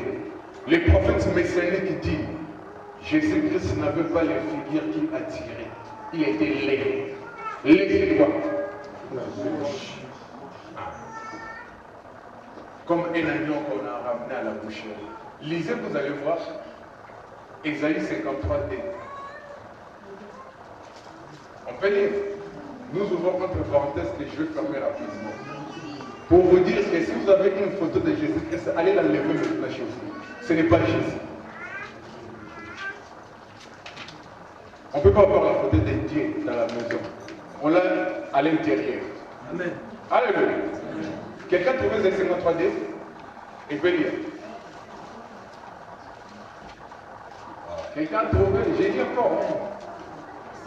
les prophètes messianiques disent Jésus-Christ n'avait pas les figures qu'il attirait. Il était laid. Laid, c'est quoi? Comme un agneau qu'on a ramené à la boucherie. Lisez, vous allez voir. Ésaïe 53D. On peut lire. Nous ouvrons entre parenthèses que je vais fermer rapidement. Pour vous dire que si vous avez une photo de Jésus-Christ, allez la lever maintenant chez vous. Ce n'est pas Jésus. On ne peut pas avoir la photo de Dieu dans la maison. On l'a à l'intérieur. Amen. Alléluia. Quelqu'un trouve les 53D? Il peut lire. Quelqu'un trouve? J'ai dit encore.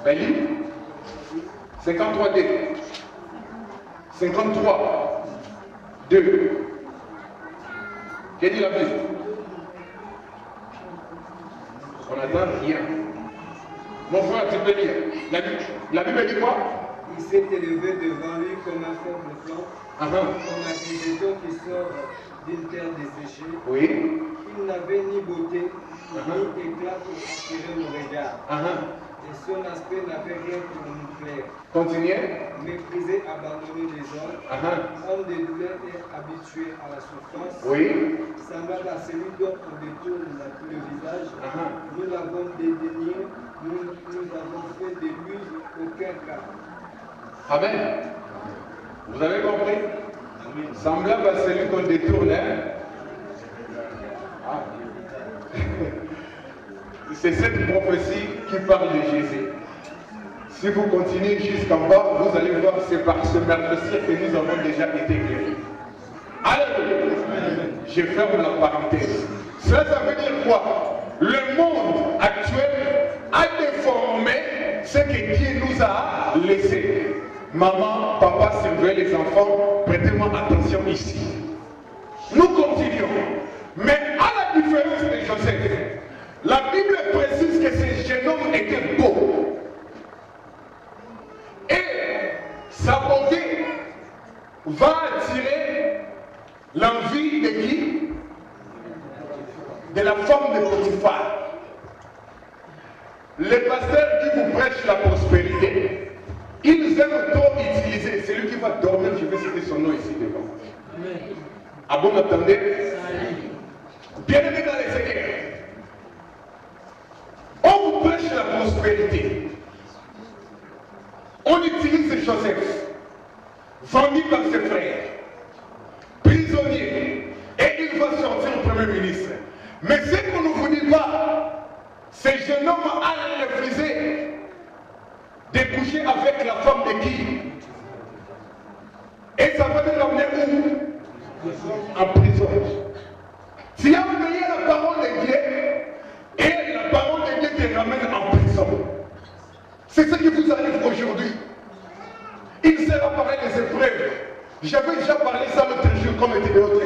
Ben lis. 53D. 53. 2. Qu'est-ce dit la Bible? On n'attend rien. Mon frère, tu peux lire. La Bible dit quoi? Il s'est élevé devant lui comme un faible plan, comme un végétal qui sort d'une terre desséchée. Oui. Il n'avait ni beauté, ni éclat pour attirer le regard. Et son aspect n'avait rien pour nous plaire. Continuez. Méprisé, abandonné des hommes, homme de douleur et habitué à la souffrance. Oui. Semblable à celui dont on détourne le visage. Nous l'avons dédaigné, nous avons fait de lui aucun cas. Amen. Vous avez compris? Semblable à celui qu'on détourne. C'est cette prophétie qui parle de Jésus. Si vous continuez jusqu'en bas, vous allez voir, c'est par ce meurtre-ci que nous avons déjà été guéris. Alléluia. Je ferme la parenthèse. Cela, ça veut dire quoi? Le monde actuel a déformé ce que Dieu nous a laissé. Maman, papa, surveillez les enfants, prêtez-moi attention ici. Nous continuons. Mais à la différence de Joseph, la Bible précise que ce jeune homme était beau. Et sa beauté va attirer l'envie de qui? De la femme de Potiphar. Les pasteurs qui vous prêchent la prospérité, ils aiment trop utiliser. Celui qui va dormir, je vais citer son nom ici devant. Ah bon, attendez? Bien-aimé dans les Seigneurs, on vous prêche la prospérité. On utilise Joseph, vendu par ses frères, prisonnier, et il va sortir Premier ministre. Mais ce qu'on ne vous dit pas, ce jeune homme a refusé de coucher avec la femme de qui? Et ça va nous ramener où? En prison. Tu as oublié la parole de Dieu, et la parole de Dieu te ramène en prison. C'est ce qui vous arrive aujourd'hui. Il sera parlé des épreuves. J'avais déjà parlé ça l'autre jour, comme était de l'autre